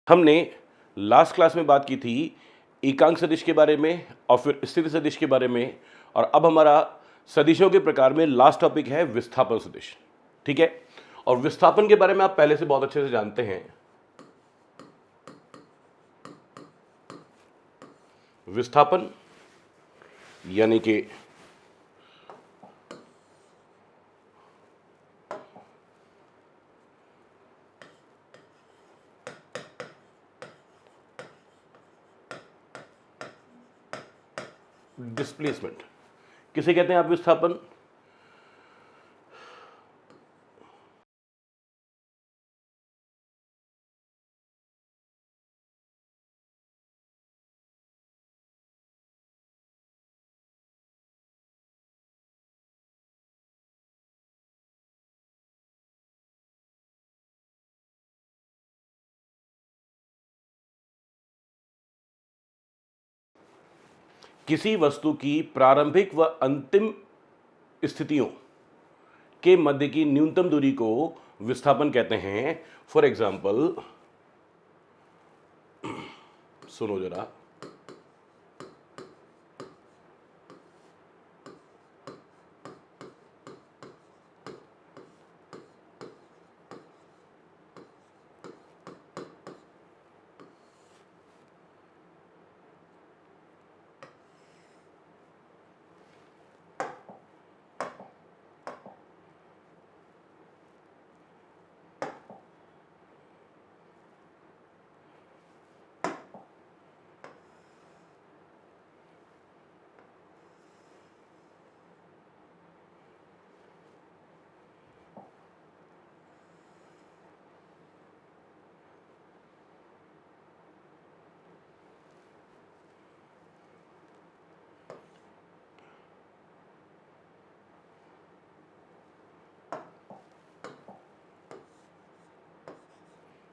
हमने last class में बात की थी एकांक सदिश के बारे में और फिर स्थिति सदिश के बारे में, और अब हमारा सदिशों के प्रकार में लास्ट टॉपिक है विस्थापन सदिश। ठीक है, और विस्थापन के बारे में आप पहले से बहुत अच्छे से जानते हैं। विस्थापन यानी कि डिस्प्लेसमेंट। किसे कहते हैं आप विस्थापन? किसी वस्तु की प्रारंभिक व अंतिम स्थितियों के मध्य की न्यूनतम दूरी को विस्थापन कहते हैं। फॉर एग्जाम्पल, सुनो जरा,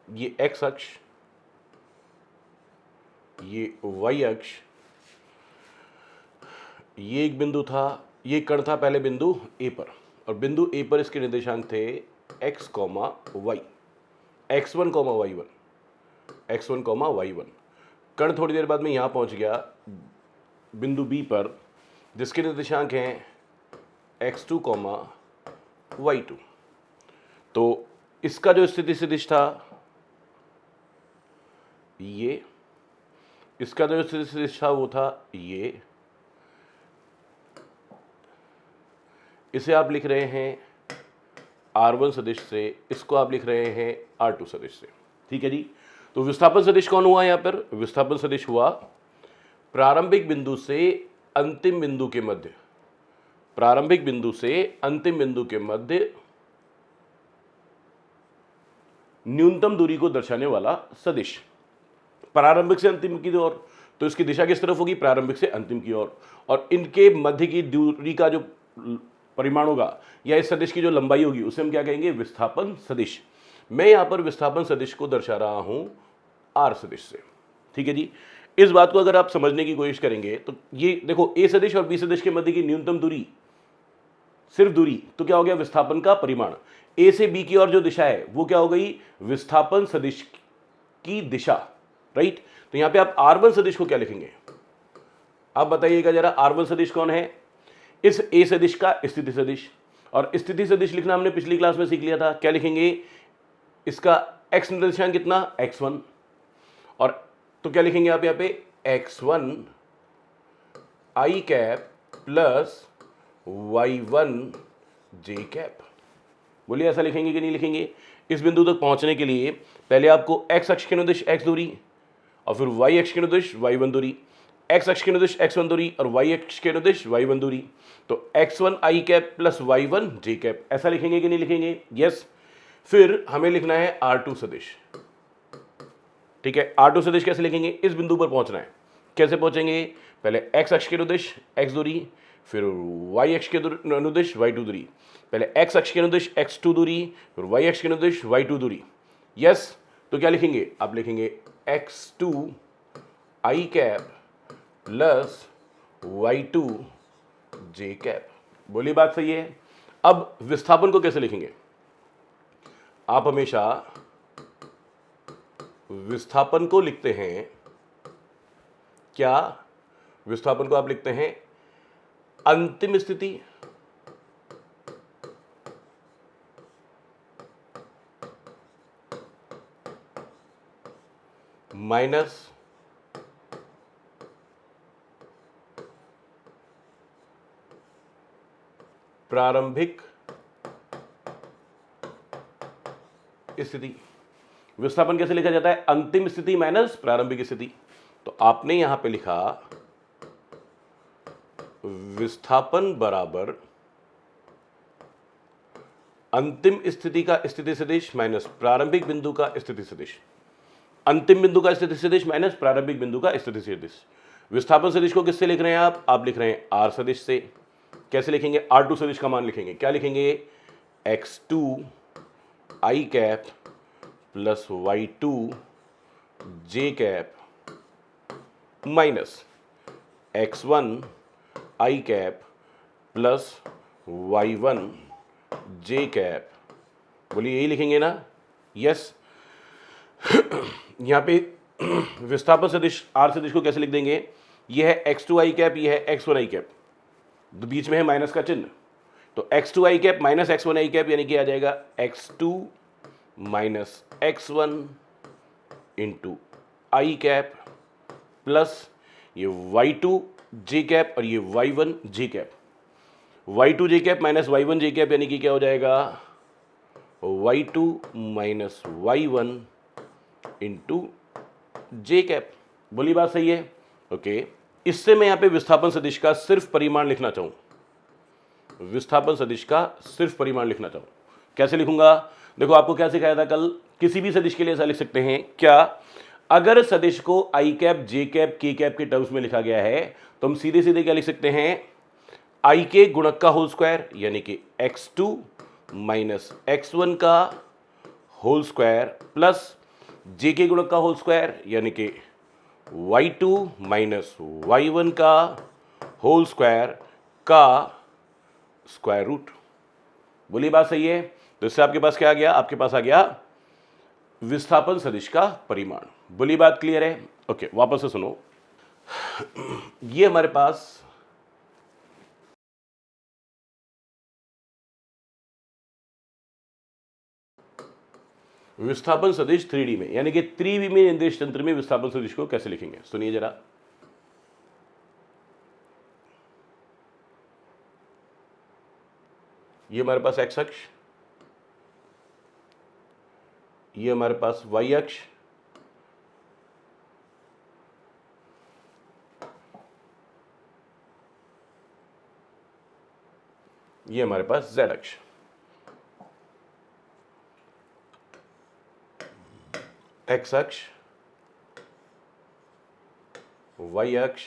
ये एक्स अक्ष, ये वाई अक्ष, ये एक बिंदु था, ये कण था पहले बिंदु ए पर, और बिंदु ए पर इसके निर्देशांक थे x comma y, x1 comma y1, x1 comma y1। कण थोड़ी देर बाद में यहां पहुंच गया बिंदु बी पर, जिसके निर्देशांक हैं x2 कॉमा y2। तो इसका जो स्थिति सदिश था ये, इसका जो स्थिति सदिश था वो था ये। इसे आप लिख रहे हैं R1 सदिश से, इसको आप लिख रहे हैं R2 सदिश से। ठीक है जी। तो विस्थापन सदिश कौन हुआ यहां पर? विस्थापन सदिश हुआ प्रारंभिक बिंदु से अंतिम बिंदु के मध्य, प्रारंभिक बिंदु से अंतिम बिंदु के मध्य न्यूनतम दूरी को दर्शाने वाला सदिश। प्रारंभिक से अंतिम की ओर, तो इसकी दिशा किस तरफ होगी? प्रारंभिक से अंतिम की ओर। और इनके मध्य की दूरी का जो परिमाण होगा या इस सदिश की जो लंबाई होगी उसे हम क्या कहेंगे? विस्थापन सदिश। मैं यहां पर विस्थापन सदिश को दर्शा रहा हूं आर सदिश से। ठीक है जी। इस बात को अगर आप समझने की कोशिश करेंगे तो ये देखो, ए सदिश और बी सदिश के मध्य की न्यूनतम दूरी, सिर्फ दूरी, तो क्या हो गया? विस्थापन का परिमाण। ए से बी की ओर जो दिशा है वो क्या हो गई? विस्थापन सदिश की दिशा। राइट। तो यहां पे आप R1 सदिश को क्या लिखेंगे? आप बताइएगा जरा, R1 सदिश कौन है? इस ए सदिश का स्थिति सदिश। और स्थिति सदिश लिखना हमने पिछली क्लास में सीख लिया था। क्या लिखेंगे? इसका x निर्देशांक कितना? x1। और तो क्या लिखेंगे आप यहाँ पे? x1 i cap plus y1 j cap. बोलिए, ऐसा लिखेंगे कि नहीं लिखेंगे? इस बिंदु तक पहुंचने के लिए पहले आपको x अक्ष के अनुदिश x दूरी, और फिर y अक्ष के अनुदिश y1 दूरी, x अक्ष के अनुदिश x1 दूरी और y अक्ष के अनुदिश y1 दूरी। तो x1 i cap plus y1 j cap, ऐसा लिखेंगे कि नहीं लिखेंगे? यस। फिर हमें लिखना है R2 सदिश। ठीक है, R2 सदिश कैसे लिखेंगे? इस बिंदु पर पहुंचना है। कैसे पहुंचेंगे? पहले x अक्ष के अनुदिश x दूरी, फिर y अक्ष के अनुदिश y2 दूरी, पहले x अक्ष के अनुदिश x2 दूरी, फिर y अक्ष के अनुदिश y2 दूरी। यस। तो क्या लिखेंगे? आप लिखेंगे x2 i cap plus y2 j cap. बोलिए, बात सही है? अब विस्थापन को कैसे लिखेंगे? आप हमेशा विस्थापन को लिखते हैं क्या? विस्थापन को आप लिखते हैं अंतिम स्थिति माइनस प्रारंभिक स्थिति। विस्थापन कैसे लिखा जाता है? अंतिम स्थिति माइनस प्रारंभिक स्थिति। तो आपने यहां पे लिखा विस्थापन बराबर अंतिम स्थिति का स्थिति सदिश माइनस प्रारंभिक बिंदु का स्थिति सदिश। अंतिम बिंदु का स्थिति सदिश माइनस प्रारंभिक बिंदु का स्थिति सदिश। विस्थापन सदिश को किससे लिख रहे हैं आप लिख रहे हैं आर सदिश से। कैसे लिखेंगे? R2 सदिश का मान लिखेंगे। क्या लिखेंगे? x2 i cap plus y2 j cap minus x1 i cap plus y1 j cap. बोलिए यही लिखेंगे ना? यस। यहाँ पे विस्थापन सदिश R सदिश को कैसे लिख देंगे? यह है x2 i कैप, यह है x1 i कैप, तो बीच में है माइनस का चिन्ह। तो x2 i cap minus x1 i cap यानी कि आ जाएगा x2 माइनस x1 इंटू आई कैप प्लस ये y2 j कैप और ये y1 j cap. y2 j cap minus y1 j cap यानी कि क्या हो जाएगा? y2 minus y1 into j cap. बोली बात सही है? ओके। इससे मैं यहाँ पे विस्थापन सदिश का सिर्फ परिमाण लिखना चाहूँ। विस्थापन सदिश का सिर्फ परिमाण लिखना चाहूँ। कैसे लिखूंगा? देखो आपको क्या सिखाया था कल, किसी भी सदिश के लिए ऐसा लिख सकते हैं क्या? अगर सदिश को आई कैप जे कैप के कैप के टर्म्स में लिखा गया है तो हम सीधे सीधे क्या लिख सकते हैं? आई के गुणक का होल स्क्वायर यानी कि x2 माइनस x1 का होल स्क्वायर प्लस जे के गुणक का होल स्क्वायर यानी कि y2 माइनस y1 का होल स्क्वायर का स्क्वायर रूट। बोलिए बात सही है? तो इससे आपके पास क्या आ गया? आपके पास आ गया विस्थापन सदिश का परिमाण। बोलिए बात क्लियर है? ओके, वापस से सुनो। ये हमारे पास विस्थापन सदिश 3D में यानी कि त्रिविमीय निर्देश तंत्र में विस्थापन सदिश को कैसे लिखेंगे सुनिए जरा। ये हमारे पास x अक्ष, ये हमारे पास y अक्ष, ये हमारे पास z अक्ष। x अक्ष, y अक्ष,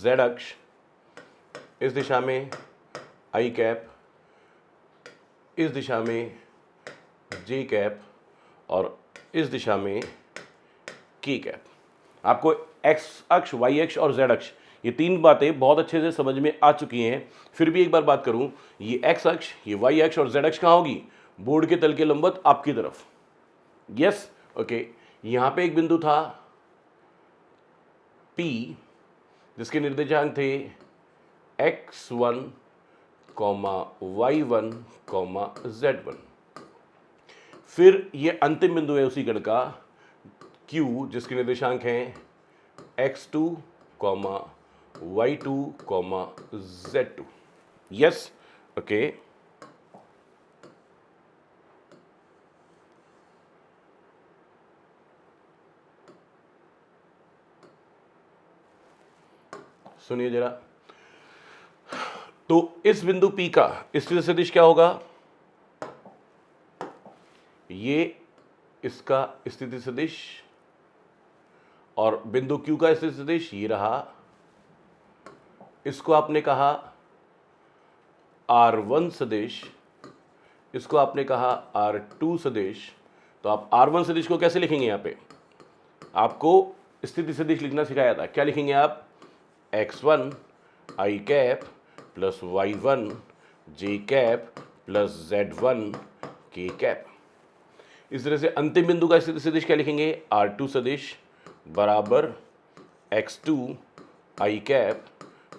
z अक्ष, इस दिशा में i कैप, इस दिशा में j कैप और इस दिशा में k कैप। आपको x अक्ष, y अक्ष और z अक्ष ये तीन बातें बहुत अच्छे से समझ में आ चुकी हैं। फिर भी एक बार बात करूं, ये x अक्ष, ये y अक्ष और z अक्ष कहाँ होगी? बोर्ड के तल के लंबवत आपकी तरफ। Yes, okay. यहां पे एक बिंदु था P जिसके निर्देशांक थे x1, y1, z1। फिर ये अंतिम बिंदु है उसी गण का Q जिसके निर्देशांक हैं x2, y2, z2। Yes, okay. सुनिए जरा। तो इस बिंदु P का स्थिति सदिश क्या होगा? ये इसका स्थिति सदिश और बिंदु Q का स्थिति सदिश ये रहा। इसको आपने कहा R1 सदिश, इसको आपने कहा R2 सदिश। तो आप R1 सदिश को कैसे लिखेंगे? यहाँ पे आपको स्थिति सदिश लिखना सिखाया था। क्या लिखेंगे आप? x1 i cap plus y1 j cap plus z1 के कैप। इस तरह से अंतिम बिंदु का स्थिति सदिश क्या लिखेंगे, R2 सदिश बराबर X2 I cap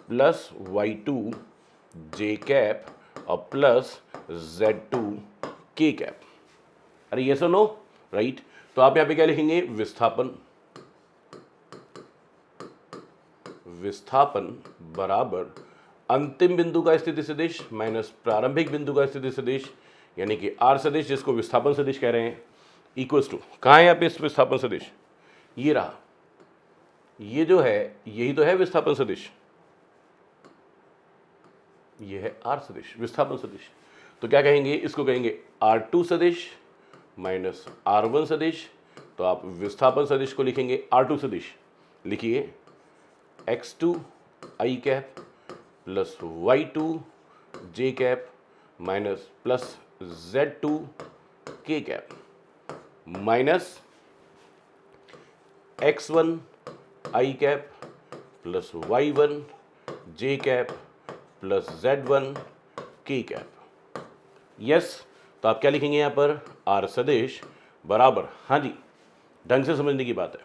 plus Y2 J cap और प्लस Z2 K कैप। अरे ये सुनो, राइट। तो आप यहां पे क्या लिखेंगे, विस्थापन बराबर अंतिम बिंदु का स्थिति सदिश माइनस प्रारंभिक बिंदु का स्थिति सदिश, यानी कि R सदिश जिसको विस्थापन सदिश कह रहे हैं, इक्वल्स टू, कहाँ है यहाँ पे इस विस्थापन सदिश, ये रहा, ये जो है यही तो है विस्थापन सदिश, ये है R सदिश विस्थापन सदिश। तो क्या कहेंगे, इसको कहेंगे R2 सदिश माइनस R1 सदिश। तो आप विस्थापन सदिश को लिखेंगे R2 सदिश, लिखिए X2 I cap plus Y2 J cap minus plus Z2 K cap minus X1 I cap plus Y1 J cap plus Z1 K cap. Yes, तो आप क्या लिखेंगे यहाँ पर, R सदिश बराबर, हाँ जी ढंग से समझने की बात है,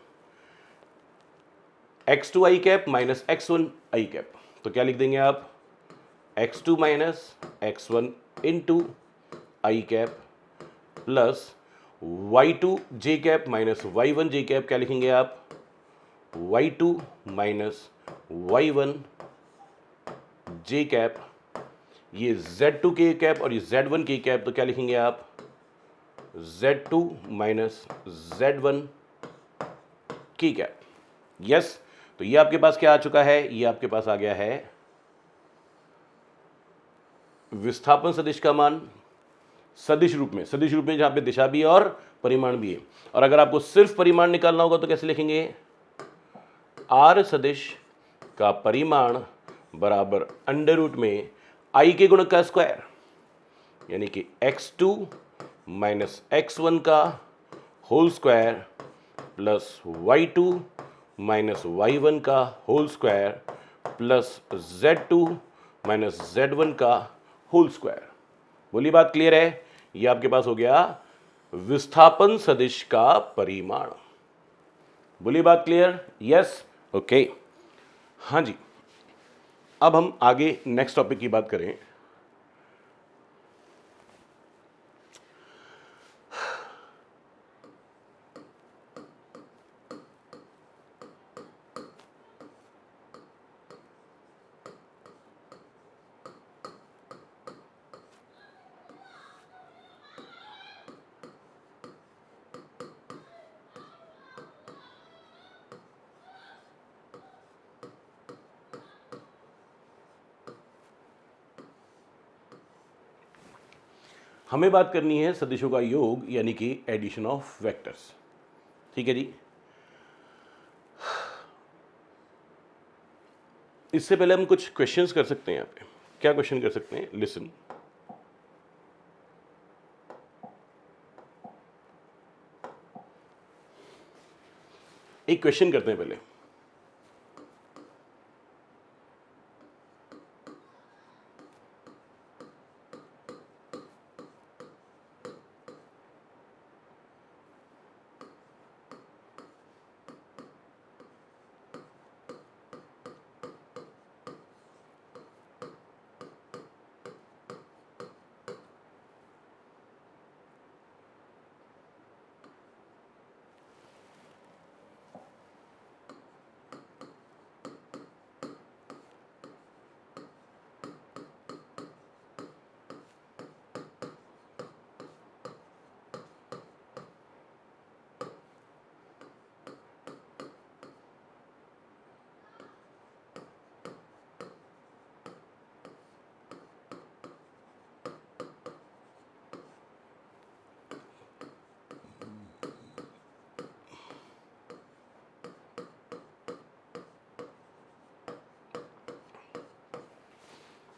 X2 I cap minus X1 I cap. तो क्या लिख देंगे आप, X2 minus X1 into I cap plus Y2 J cap minus Y1 J cap. क्या लिखेंगे आप, Y2 minus Y1 J cap, ये Z2 K कैप और ये Z1 K कैप। तो क्या लिखेंगे आप, Z2 minus Z1 K cap. Yes, तो ये आपके पास क्या आ चुका है, ये आपके पास आ गया है विस्थापन सदिश का मान सदिश रूप में जहां पे दिशा भी है और परिमाण भी है। और अगर आपको सिर्फ परिमाण निकालना होगा तो कैसे लिखेंगे, R सदिश का परिमाण बराबर अंडर रूट में I के गुणक का स्क्वायर, यानी कि X2 माइनस X1 का whole square plus Y2 minus Y1 का whole square plus Z2 minus Z1 का होल स्क्वायर। बोली बात क्लियर है, ये आपके पास हो गया विस्थापन सदिश का परिमाण। बोली बात क्लियर, यस, ओके, हाँ जी। अब हम आगे नेक्स्ट टॉपिक की बात करें। हमें बात करनी है सदिशों का योग, यानी कि एडिशन ऑफ वेक्टर्स। ठीक है जी। इससे पहले हम कुछ क्वेश्चंस कर सकते हैं। यहाँ पे क्या क्वेश्चन कर सकते हैं, लिसन। एक क्वेश्चन करते हैं पहले।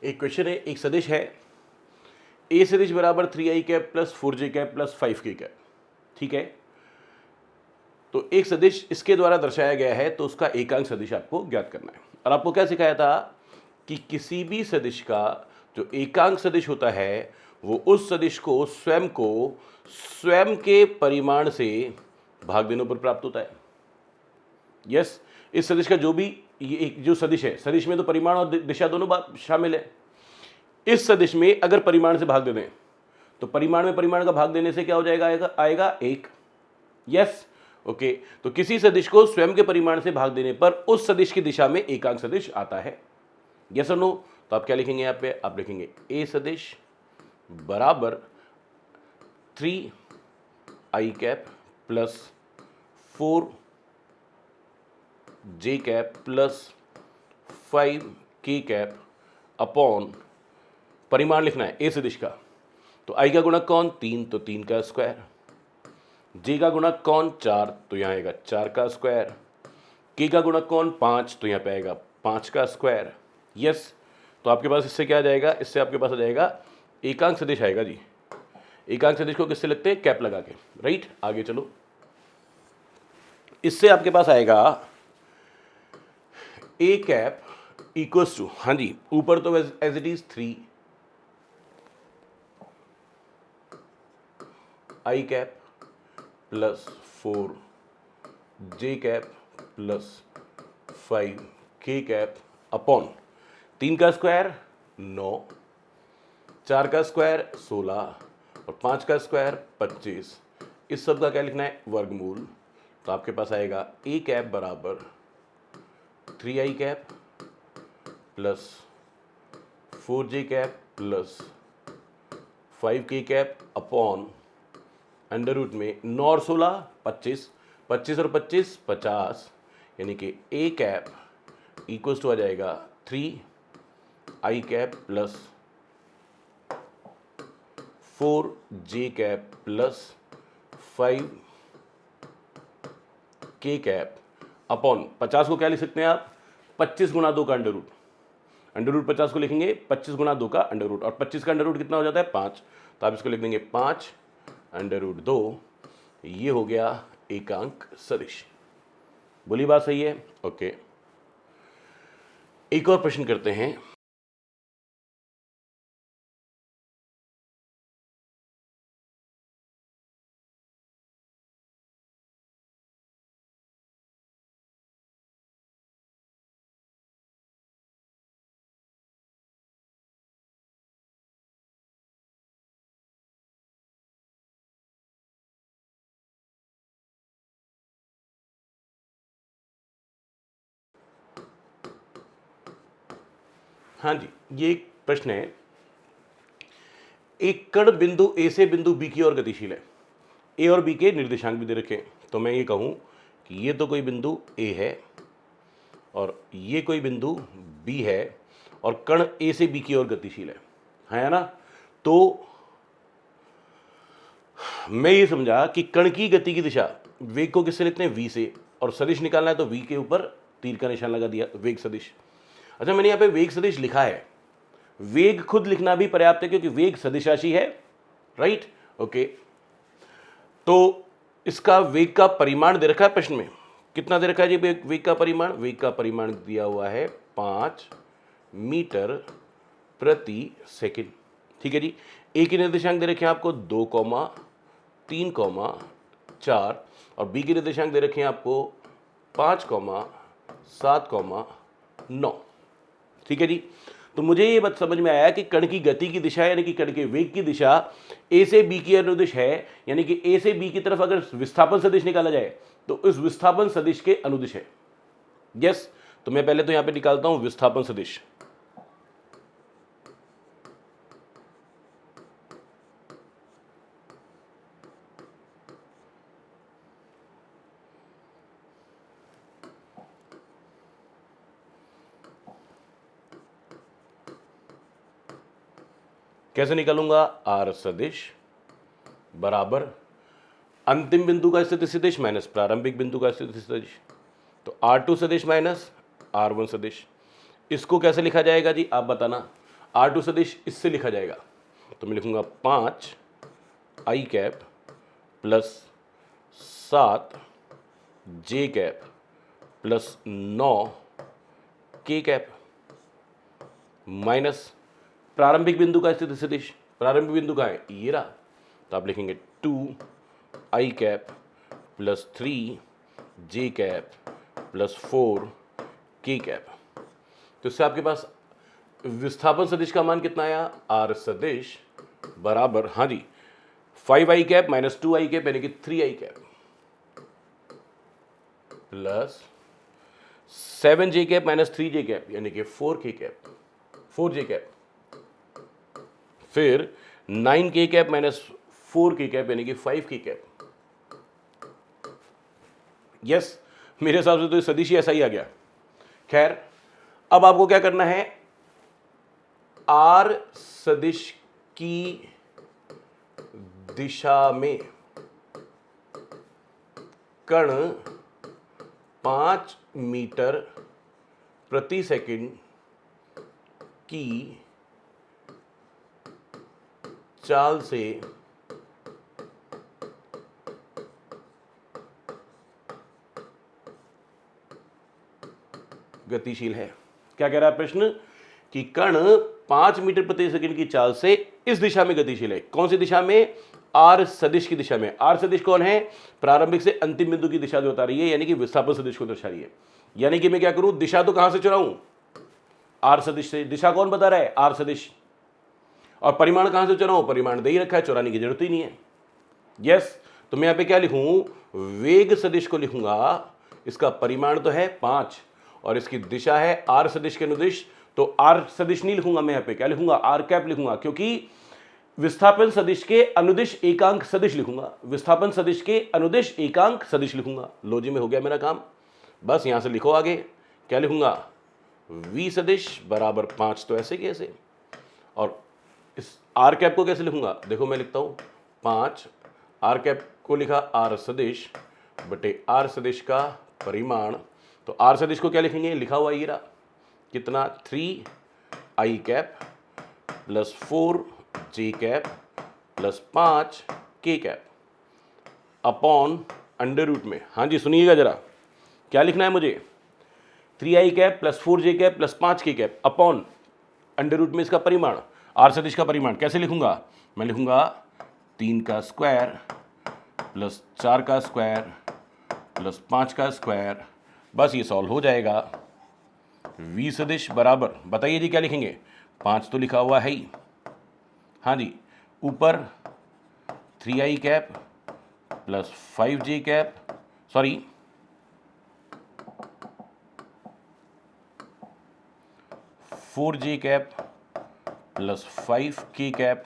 एक क्वेश्चन है, एक सदिश है ए सदिश बराबर 3i cap plus 4j cap plus 5k cap. ठीक है, तो एक सदिश इसके द्वारा दर्शाया गया है, तो उसका एकांक सदिश आपको ज्ञात करना है। और आपको क्या सिखाया था कि किसी भी सदिश का जो एकांक सदिश होता है वो उस सदिश को स्वयं के परिमाण से भाग देने पर प्राप्त होता है। यस, इस सदिश का जो भी ये एक जो सदिश है, सदिश में तो परिमाण और दिशा दोनों बात शामिल है। इस सदिश में अगर परिमाण से भाग दे दें तो परिमाण में परिमाण का भाग देने से क्या हो जाएगा, आएगा 1। Yes, okay. तो किसी सदिश को स्वयं के परिमाण से भाग देने पर उस सदिश की दिशा में एकांक सदिश आता है। यस और नो? तो आप क्या लिखेंगे यहाँ पे, आप लिखेंगे ए सदिश बराबर 3i cap plus 4j cap plus 5k cap upon, परिमाण लिखना है ए सदिश का, तो i का गुणक कौन 3, तो 3 का स्क्वायर, j का गुणक कौन 4, तो यहाँ आएगा 4 का स्क्वायर, k का गुणक कौन 5, तो यहाँ पे आएगा 5 का स्क्वायर। यस, तो आपके पास इससे क्या आ जाएगा, इससे आपके पास आ जाएगा एकांक सदिश आएगा जी। एकांक सदिश को किससे लिखते हैं, कैप लगा के, राइट। आगे चलो, इससे आपके पास आएगा ए कैप इक्वल्स टू, हाँ जी, ऊपर तो as it is 3 I cap plus 4j cap plus 5k cap upon 3 का स्क्वायर 9, 4 का स्क्वायर 16 और 5 का स्क्वायर 25। इस सब का क्या लिखना है, वर्गमूल। तो आपके पास आएगा ए कैप बराबर 3i cap plus 4j cap plus 5k cap upon under root में 9 और 16 25, 25 और 25 50, यानी कि ए कैप इक्वल्स टू आ जाएगा 3i cap plus 4j cap plus 5k cap upon 50 को क्या लिख सकते हैं आप, 25 गुणा 2 का अंडर रूट, अंडर रूट 50 को लिखेंगे 25 गुणा 2 का अंडर रूट, और 25 का अंडर रूट कितना हो जाता है 5, तो आप इसको लिख देंगे 5 अंडर रूट 2। ये हो गया एकांक सदिश। बोली बात सही है? ओके, एक और प्रश्न करते हैं। हाँ जी, ये एक प्रश्न है, एक कण बिंदु ए से बिंदु बी की ओर गतिशील है, ए और बी के निर्देशांक भी दे रखे हैं। तो मैं ये कहूँ कि ये तो कोई बिंदु ए है और ये कोई बिंदु बी है और कण ए से बी की ओर गतिशील है ना। तो मैं ये समझा कि कण की गति की दिशा, वेग को किससे लिखते हैं, वी से, और सदिश निकालना है तो वी के ऊपर तीर का निशान लगा दिया, वेग सदिश। अच्छा, मैंने यहाँ पे वेग सदिश लिखा है, वेग खुद लिखना भी पर्याप्त है क्योंकि वेग सदिश राशि है, राइट। ओके, तो इसका वेग का परिमाण दे रखा है प्रश्न में, कितना दे रखा है जी वेग का परिमाण, वेग का परिमाण दिया हुआ है 5 मीटर प्रति सेकंड। ठीक है जी, ए के निर्देशांक दे रखे हैं आपको 2, 3, 4 और बी के निर्देशांक दे रखे हैं आपको 5, 7, 9। ठीक है जी, तो मुझे ये बात समझ में आया कि कण की गति की दिशा यानी कि कण के वेग की दिशा ए से बी की अनुदिश है, यानी कि ए से बी की तरफ अगर विस्थापन सदिश निकाला जाए तो इस विस्थापन सदिश के अनुदिश है। यस, तो मैं पहले तो यहां पे निकालता हूं विस्थापन सदिश। कैसे निकालूंगा, आर सदिश बराबर अंतिम बिंदु का स्थिति सदिश माइनस प्रारंभिक बिंदु का स्थिति सदिश, तो R2 सदिश माइनस R1 सदिश। इसको कैसे लिखा जाएगा जी, आप बताना। R2 सदिश इससे लिखा जाएगा, तो मैं लिखूंगा 5 आई कैप प्लस 7 जे कैप प्लस 9 के कैप माइनस प्रारंभिक बिंदु का स्थिति सदिश, प्रारंभिक बिंदु कहाँ है, ये रहा। तो आप लिखेंगे 2 i cap plus 3j cap plus 4k cap. तो इससे आपके पास विस्थापन सदिश का मान कितना आया, r सदिश बराबर, हाँ जी, 5i cap minus 2i cap यानी कि 3i cap plus 7j cap minus 3j cap यानी कि 4k कैप, 4j कैप, फिर 9k cap minus 4k cap यानी कि 5k कैप। यस, मेरे हिसाब से तो ये सदिश ही ऐसा ही आ गया। खैर, अब आपको क्या करना है, r सदिश की दिशा में कण 5 मीटर प्रति सेकंड की चाल से गतिशील है। क्या कह रहा है प्रश्न, कि कण 5 मीटर प्रति सेकंड की चाल से इस दिशा में गतिशील है। कौन सी दिशा में, आर सदिश की दिशा में। आर सदिश कौन है, प्रारंभिक से अंतिम बिंदु की दिशा जो बता रही है, यानी कि विस्थापन सदिश को दर्शा रही है। यानी कि मैं क्या करूं, दिशा तो कहां से चुराऊं, आर सदिश से। दिशा कौन बता रहा है, आर सदिश। और परिमाण कहां से चुराऊं, परिमाण दे ही रखा है, चुराने की जरूरत ही नहीं है। यस, तो मैं यहां पे क्या लिखूं, वेग सदिश को लिखूंगा, इसका परिमाण तो है 5 और इसकी दिशा है आर सदिश के अनुदिश। तो आर सदिश नहीं लिखूंगा मैं, यहां पे क्या लिखूंगा, आर कैप लिखूंगा, क्योंकि विस्थापन सदिश के अनुदिश एकांक सदिश लिखूंगा, विस्थापन सदिश के अनुदिश एकांक सदिश लिखूंगा। लो जी, में हो गया मेरा काम। बस यहां से लिखो आगे, क्या लिखूंगा, v सदिश बराबर 5, तो ऐसे कैसे, और इस आर कैप को कैसे लिखूंगा, देखो मैं लिखता हूं 5, आर कैप को लिखा आर सदिश बटे आर सदिश का परिमाण। तो आर सदिश को क्या लिखेंगे, लिखा हुआ ये रहा, कितना, 3i cap plus 4j cap plus 5k cap upon under root में। हाँ जी, सुनिएगा जरा, क्या लिखना है मुझे, 3i cap plus 4j cap plus 5k cap upon under root में इसका परिमाण, आर सदिश का परिमाण। कैसे लिखूंगा, मैं लिखूंगा 3 का स्क्वायर प्लस 4 का स्क्वायर प्लस 5 का स्क्वायर। बस ये सॉल्व हो जाएगा। v सदिश बराबर, बताइए जी क्या लिखेंगे, 5 तो लिखा हुआ है ही, हाँ जी, ऊपर 3i cap plus 5j cap, sorry 4j cap plus 5k cap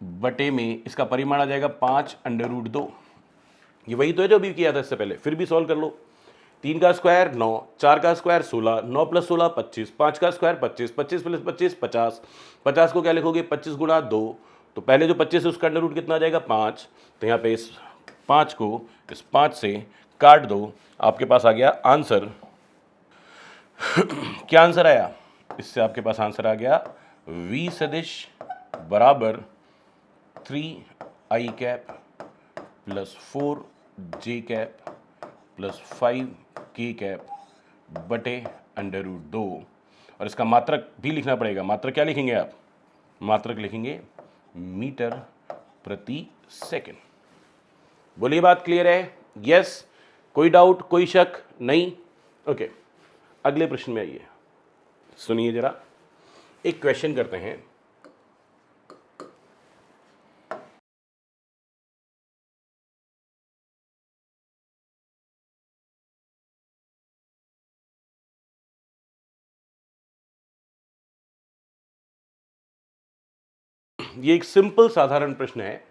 बटे में इसका परिमाण आ जाएगा 5 अंडर रूट 2। ये वही तो है जो अभी किया था इससे पहले, फिर भी सॉल्व कर लो। 3 का स्क्वायर 9, 4 का स्क्वायर 16, 9 प्लस 16 25, 5 का स्क्वायर 25, 25 प्लस 25 50, 50 को क्या लिखोगे, 25 गुणा 2, तो पहले जो 25 है उसका अंडर रूट कितना आ जाएगा 5। तो यहाँ पे इस 5 को इस 5 से काट दो, आपके पास आ गया आंसर। क्या आंसर आया, इससे आपके पास आंसर आ गया v सदिश बराबर 3i cap plus 4j cap plus 5k cap बटे अंडर रूट 2। और इसका मात्रक भी लिखना पड़ेगा। मात्रक क्या लिखेंगे आप, मात्रक लिखेंगे मीटर प्रति सेकंड। बोलिए, बात क्लियर है, यस, कोई डाउट, कोई शक नहीं, ओके। अगले प्रश्न में आइए, सुनिए जरा, एक क्वेश्चन करते हैं। ये एक सिंपल साधारण प्रश्न है।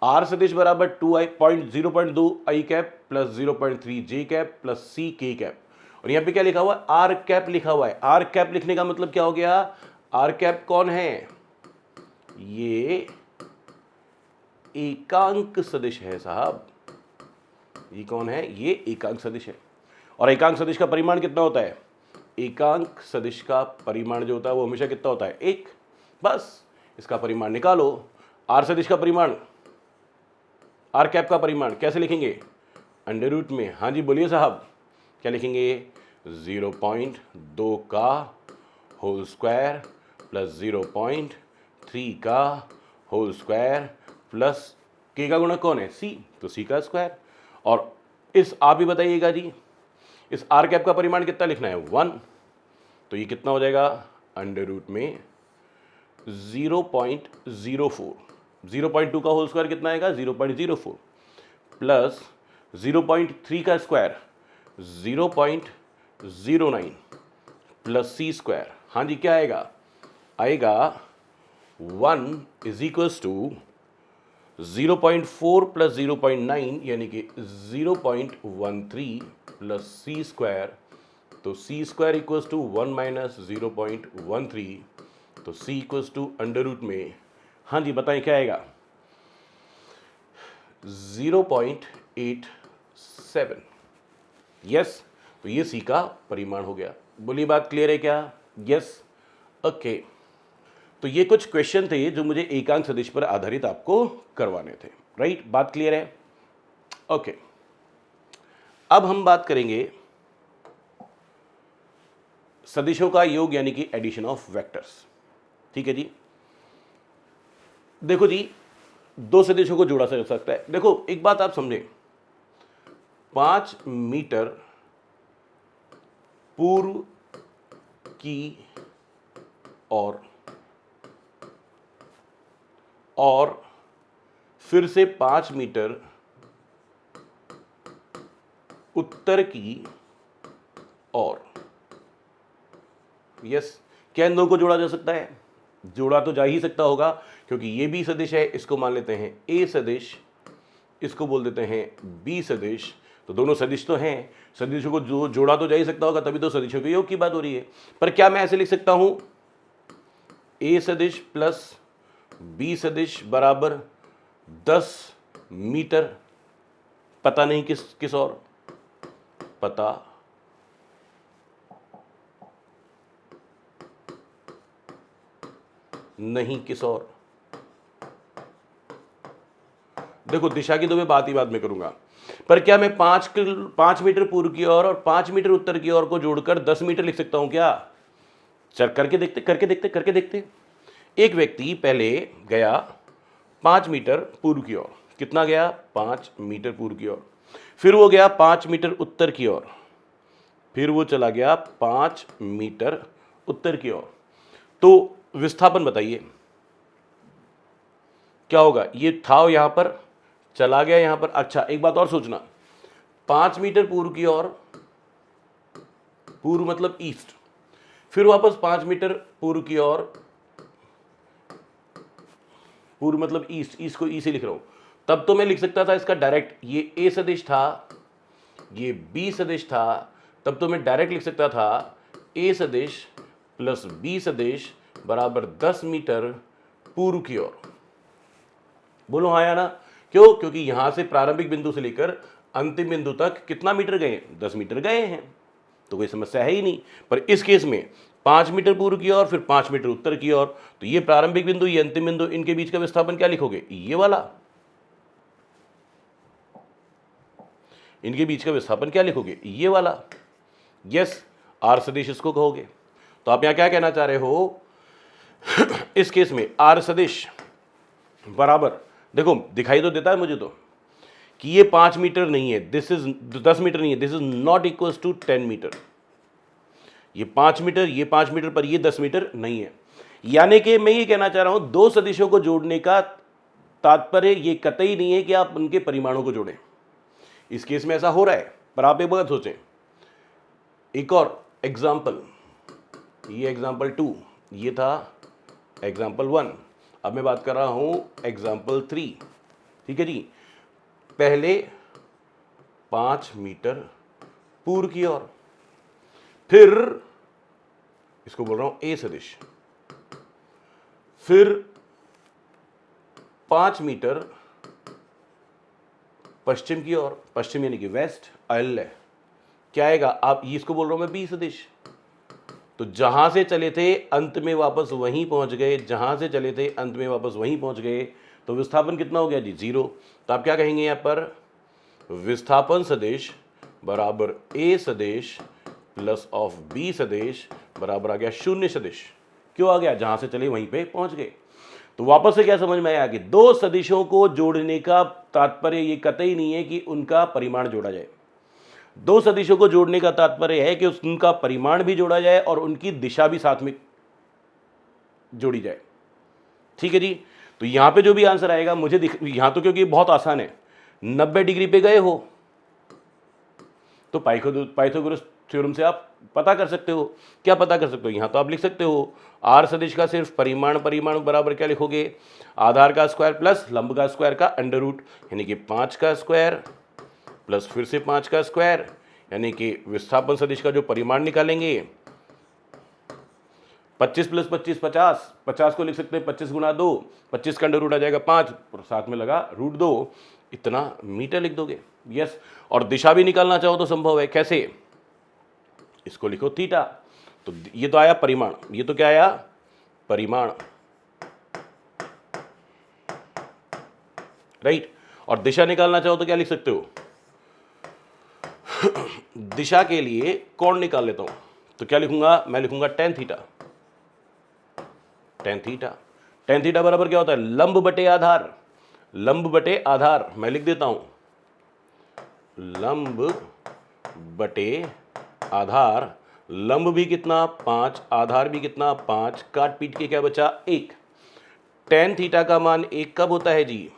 आर सदिश बराबर 0.2 i cap plus 0.3 j cap plus c k cap, और यहां पे क्या लिखा हुआ है, आर कैप लिखा हुआ है। आर कैप लिखने का मतलब क्या हो गया, आर कैप कौन है, ये एकांक सदिश है साहब। ये कौन है, ये एकांक सदिश है। और एकांक सदिश का परिमाण कितना होता है, एकांक सदिश का परिमाण जो होता है वो हमेशा कितना होता है, 1। बस इसका परिमाण निकालो। आर सदिश का परिमाण, आर कैप का परिमाण कैसे लिखेंगे, अंडर रूट में। हाँ जी, बोलिए साहब, क्या लिखेंगे, 0.2 का होल स्क्वायर प्लस 0.5 3 का होल स्क्वायर प्लस के का गुणक कौन है c, तो c का स्क्वायर। और इस आप ही बताइएगा जी, इस r कैप का परिमाण कितना लिखना है 1, तो ये कितना हो जाएगा अंडर रूट में 0.04, 0.2 का होल स्क्वायर कितना आएगा 0.04 प्लस 0.3 का स्क्वायर 0.09 प्लस c स्क्वायर। हाँ जी, क्या आएगा, आएगा 1 इज इक्वल्स टू 0.4 प्लस 0.9 यानी कि 0.13 प्लस c स्क्वायर, तो c square equals to 1 minus 0.13, तो c equals to under root में, हाँ जी बताएं क्या आएगा 0.87। यस, तो ये c का परिमाण हो गया। बोलिए बात क्लियर है क्या? Yes, okay. तो ये कुछ क्वेश्चन थे जो मुझे एकांक सदिश पर आधारित आपको करवाने थे, राइट? बात क्लियर है? ओके। अब हम बात करेंगे सदिशों का योग यानी कि एडिशन ऑफ वेक्टर्स। ठीक है जी। देखो जी, दो सदिशों को जोड़ा जा सकता है। देखो एक बात आप समझें, 5 मीटर पूर्व की और फिर से 5 मीटर उत्तर की ओर। यस, क्या इन दोनों को जोड़ा जा सकता है? जोड़ा तो जा ही सकता होगा, क्योंकि ये भी सदिश है, इसको मान लेते हैं ए सदिश, इसको बोल देते हैं बी सदिश। तो दोनों सदिश तो हैं, सदिशों को जो जोड़ा तो जा ही सकता होगा, तभी तो सदिशों के योग की बात हो रही है। पर क्या मैं ऐसे लिख सकता हूं ए सदिश प्लस बी सदिश बराबर 10 मीटर, पता नहीं किस और, पता नहीं किस और। देखो दिशा की तो मैं बात ही बाद में करूंगा, पर क्या मैं 5 मीटर पूर्व की ओर और 5 मीटर उत्तर की ओर को जोड़कर 10 मीटर लिख सकता हूं क्या? चल करके देखते। एक व्यक्ति पहले गया 5 मीटर पूर्व की ओर, कितना गया 5 मीटर पूर्व की ओर, फिर वो गया 5 मीटर उत्तर की ओर, फिर वो चला गया 5 मीटर उत्तर की ओर। तो विस्थापन बताइए क्या होगा? ये था यहां पर, चला गया यहां पर। अच्छा एक बात और सोचना, 5 मीटर पूर्व की ओर, पूर्व मतलब ईस्ट, फिर वापस 5 मीटर पूर्व की ओर, पूर्व मतलब ईस्ट, ईस्ट को ई से लिख रहा हूं, तब तो मैं लिख सकता था इसका डायरेक्ट, ये ए सदिश था, ये बी सदिश था, तब तो मैं डायरेक्ट लिख सकता था ए सदिश प्लस बी सदिश बराबर 10 मीटर पूर्व की ओर। बोलो हाँ या ना? क्यों? क्योंकि यहां से प्रारंभिक बिंदु से लेकर अंतिम बिंदु तक कितना मीटर गए? 10 मीटर गए हैं, तो कोई समस्या है ही नहीं। पर इस केस में 5 मीटर पूर्व की ओर, फिर 5 मीटर उत्तर की ओर, तो ये प्रारंभिक बिंदु, ये अंतिम बिंदु, इनके बीच का विस्थापन क्या लिखोगे? ये वाला। इनके बीच का विस्थापन क्या लिखोगे? ये वाला। यस, आर सदिश इसको कहोगे। तो आप यहां क्या कहना चाह रहे हो? इस केस में आर सदिश बराबर, देखो दिखाई तो देता है मुझे तो कि ये 5 मीटर नहीं है, दिस इज 10 मीटर नहीं है, this is not equals to 10 metre. ये 5 मीटर, ये 5 मीटर, पर ये 10 मीटर नहीं है। यानी कि मैं ये कहना चाह रहा हूं, दो सदिशों को जोड़ने का तात्पर्य ये कतई नहीं है कि आप उनके परिमाणों को जोड़ें। इस केस में ऐसा हो रहा है, पर आप एक बात सोचें। एक और एग्जाम्पल, ये एग्जाम्पल 2, ये था एग्जाम्पल 1, अब मैं बात कर रहा हूं एग्जाम्पल 3। ठीक है जी। पहले 5 मीटर पूर्व की ओर, फिर इसको बोल रहा हूं ए सदिश, फिर 5 मीटर पश्चिम की ओर, पश्चिम यानी कि वेस्ट, अल्य क्या आएगा? आप इसको बोल रहा हूं मैं बी सदिश। तो जहां से चले थे अंत में वापस वहीं पहुंच गए, जहां से चले थे अंत में वापस वहीं पहुंच गए, तो विस्थापन कितना हो गया जी? 0। तो आप क्या कहेंगे यहां पर? विस्थापन सदिश बराबर ए सदिश प्लस ऑफ बी सदिश बराबर आ गया 0 सदिश। क्यों आ गया? जहां से चले वहीं पे पहुंच गए। तो वापस से क्या समझ में आया कि दो सदिशों को जोड़ने का तात्पर्य ये कतई नहीं है कि उनका परिमाण जोड़ा जाए। दो सदिशों को जोड़ने का तात्पर्य है कि उनका परिमाण भी जोड़ा जाए और उनकी दिशा भी साथ में जोड़ी जाए। ठीक है जी। तो यहां पे जो भी आंसर आएगा मुझे यहां तो क्योंकि बहुत आसान है, 90 डिग्री पे गए हो तो पाइथागोरस थ्योरम से आप पता कर सकते हो। क्या पता कर सकते हो? यहां तो आप लिख सकते हो आर सदिश का सिर्फ परिमाण बराबर क्या लिखोगे? आधार का स्क्वायर प्लस लंब का स्क्वायर का अंडर रूट, यानी कि 5 का स्क्वायर प्लस फिर से 5 का स्क्वायर, यानी कि विस्थापन सदिश का जो परिमाण निकालेंगे 25 प्लस 25 50, 50 को लिख सकते हैं 25 गुना 2, 25 का अंडर रूट आ जाएगा 5 और साथ में लगा रूट 2, इतना मीटर लिख दोगे। यस। और दिशा भी निकालना चाहो तो संभव है। कैसे? इसको लिखो थीटा। तो ये तो आया परिमाण, ये तो क्या आया? परिमाण, राइट। और दिशा निकालना चाहो तो क्या लिख सकते हो? दिशा के लिए कोण निकाल लेता हूं, तो क्या लिखूंगा? मैं लिखूंगा tan theta. tan theta, tan theta बराबर क्या होता है? लंब बटे आधार। लंब बटे आधार मैं लिख देता हूं, लंब बटे आधार। लंब भी कितना? 5, आधार भी कितना? 5, काट पीट के क्या बचा? 1। tan थीटा का मान 1 कब होता है जी?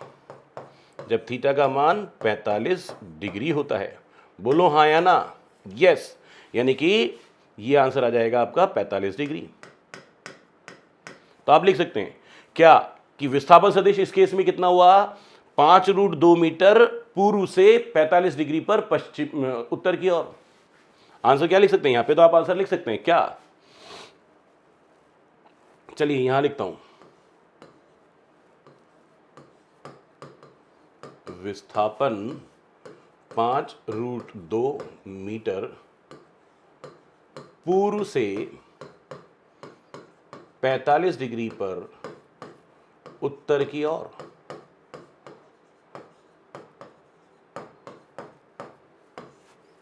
जब थीटा का मान 45 डिग्री होता है। बोलो हाँ या ना? यस। यानी कि ये आंसर आ जाएगा आपका 45 डिग्री। तो आप लिख सकते हैं क्या कि विस्थापन सदिश इस केस में कितना हुआ? 5√2 मीटर पूर्व से 45 डिग्री पर पश्चिम उत्तर की ओर। आंसर क्या लिख सकते हैं यहां पे? तो आप आंसर लिख सकते हैं क्या? चलिए यहां लिखता हूं, विस्थापन 5√2 मीटर पूर्व से 45 डिग्री पर उत्तर की ओर।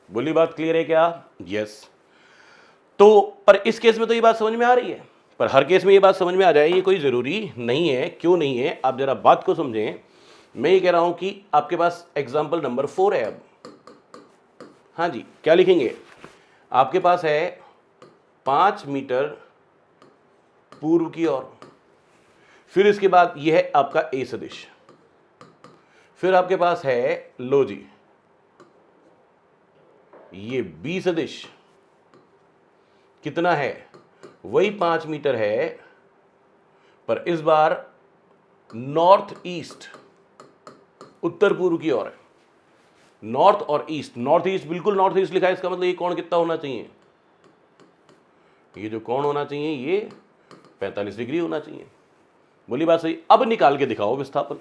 बोली बात क्लियर है क्या? यस। तो पर इस केस में तो ये बात समझ में आ रही है, पर हर केस में ये बात समझ में आ जाए ये कोई जरूरी नहीं है। क्यों नहीं है? आप जरा बात को समझें। मैं ये कह रहा हूं कि आपके पास एग्जाम्पल नंबर 4 है। अब हाँ जी, क्या लिखेंगे? आपके पास है 5 मीटर पूर्व की ओर, फिर इसके बाद यह है आपका ए सदिश, फिर आपके पास है लो जी ये बी सदिश। कितना है? वही 5 मीटर है, पर इस बार नॉर्थ ईस्ट, उत्तर पूर्व की ओर है। नॉर्थ और ईस्ट, नॉर्थ ईस्ट, बिल्कुल नॉर्थ ईस्ट लिखा है, इसका मतलब ये कोण कितना होना चाहिए? ये जो कोण होना चाहिए ये 45 डिग्री होना चाहिए। बोली बात सही। अब निकाल के दिखाओ विस्थापन।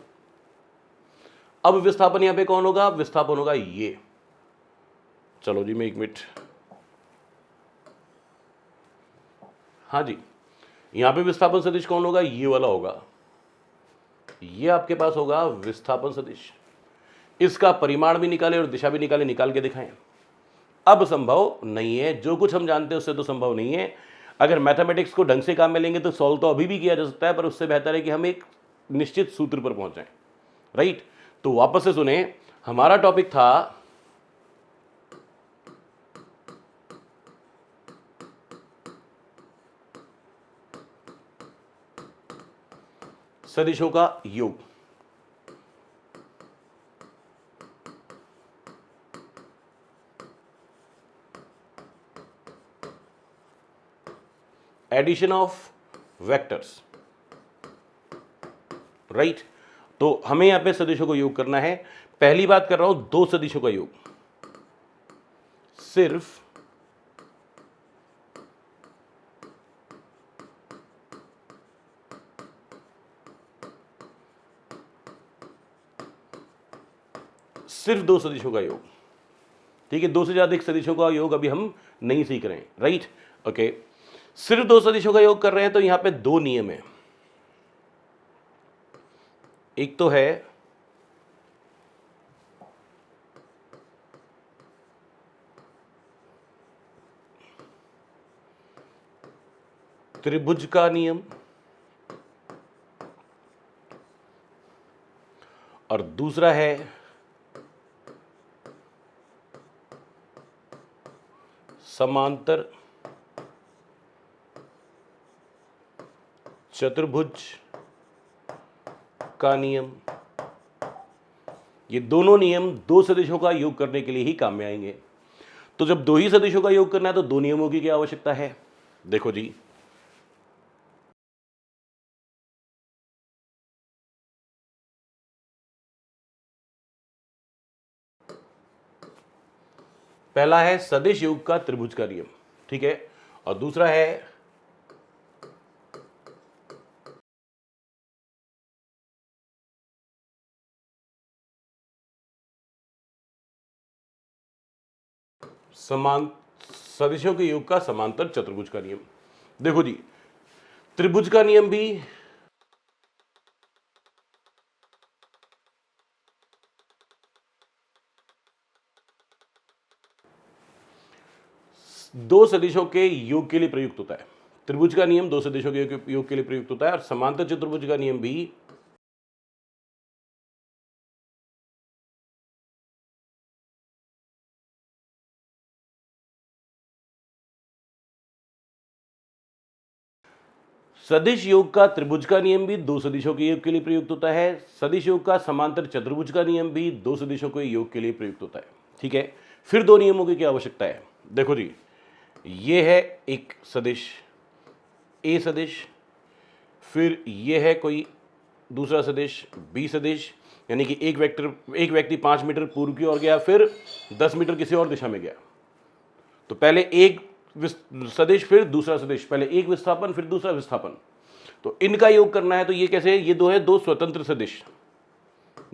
अब विस्थापन यहां पे कौन होगा? विस्थापन होगा ये। चलो जी मैं 1 मिनट, हाँ जी, यहां पे विस्थापन सदिश कौन होगा? ये वाला होगा। ये आपके पास होगा विस्थापन सदिश। इसका परिमाण भी निकाले और दिशा भी निकाले, निकाल के दिखाएं। अब संभव नहीं है, जो कुछ हम जानते हैं उससे तो संभव नहीं है। अगर मैथमेटिक्स को ढंग से काम में लेंगे तो सॉल्व तो अभी भी किया जा सकता है, पर उससे बेहतर है कि हम एक निश्चित सूत्र पर पहुंच जाएं। राइट। तो वापस से सुने, हमारा टॉपिक था सदिशों का योग। Addition of vectors. राइट। तो हमें यहां पे सदिशों को योग करना है। पहली बात कर रहा हूं दो सदिशों का योग, सिर्फ दो सदिशों का योग। ठीक है, दो से ज्यादा सदिशों का योग अभी हम नहीं सीख रहे हैं। राइट। ओके, सिर्फ दो सदिशों का योग कर रहे हैं तो यहां पे दो नियम है। एक तो है त्रिभुज का नियम और दूसरा है समांतर चतुर्भुज का नियम। ये दोनों नियम दो सदिशों का योग करने के लिए ही काम में आएंगे। तो जब दो ही सदिशों का योग करना है तो दो नियमों की क्या आवश्यकता है? देखो जी, पहला है सदिश योग का त्रिभुज का नियम, ठीक है, और दूसरा है समान सदिशों के योग का समांतर चतुर्भुज का नियम। देखो जी, त्रिभुज का नियम भी दो सदिशों के योग के लिए प्रयुक्त होता है। त्रिभुज का नियम दो सदिशों के योग के लिए प्रयुक्त होता है और समांतर चतुर्भुज का नियम भी सदिश योग का त्रिभुज का नियम भी दो सदिशों के योग के लिए प्रयुक्त होता है। सदिश योग का समांतर चतुर्भुज का नियम भी दो सदिशों के योग के लिए प्रयुक्त होता है, ठीक है। फिर दो नियमों की क्या आवश्यकता है? देखो जी, ये है एक सदिश ए सदिश, फिर ये है कोई दूसरा सदिश बी सदिश, यानी कि एक व्यक्ति 5 मीटर पूर्व की ओर गया, फिर 10 मीटर किसी और दिशा में गया। तो पहले एक सदिश फिर दूसरा सदिश, पहले एक विस्थापन फिर दूसरा विस्थापन, तो इनका योग करना है। तो ये कैसे? ये दो है दो स्वतंत्र सदिश।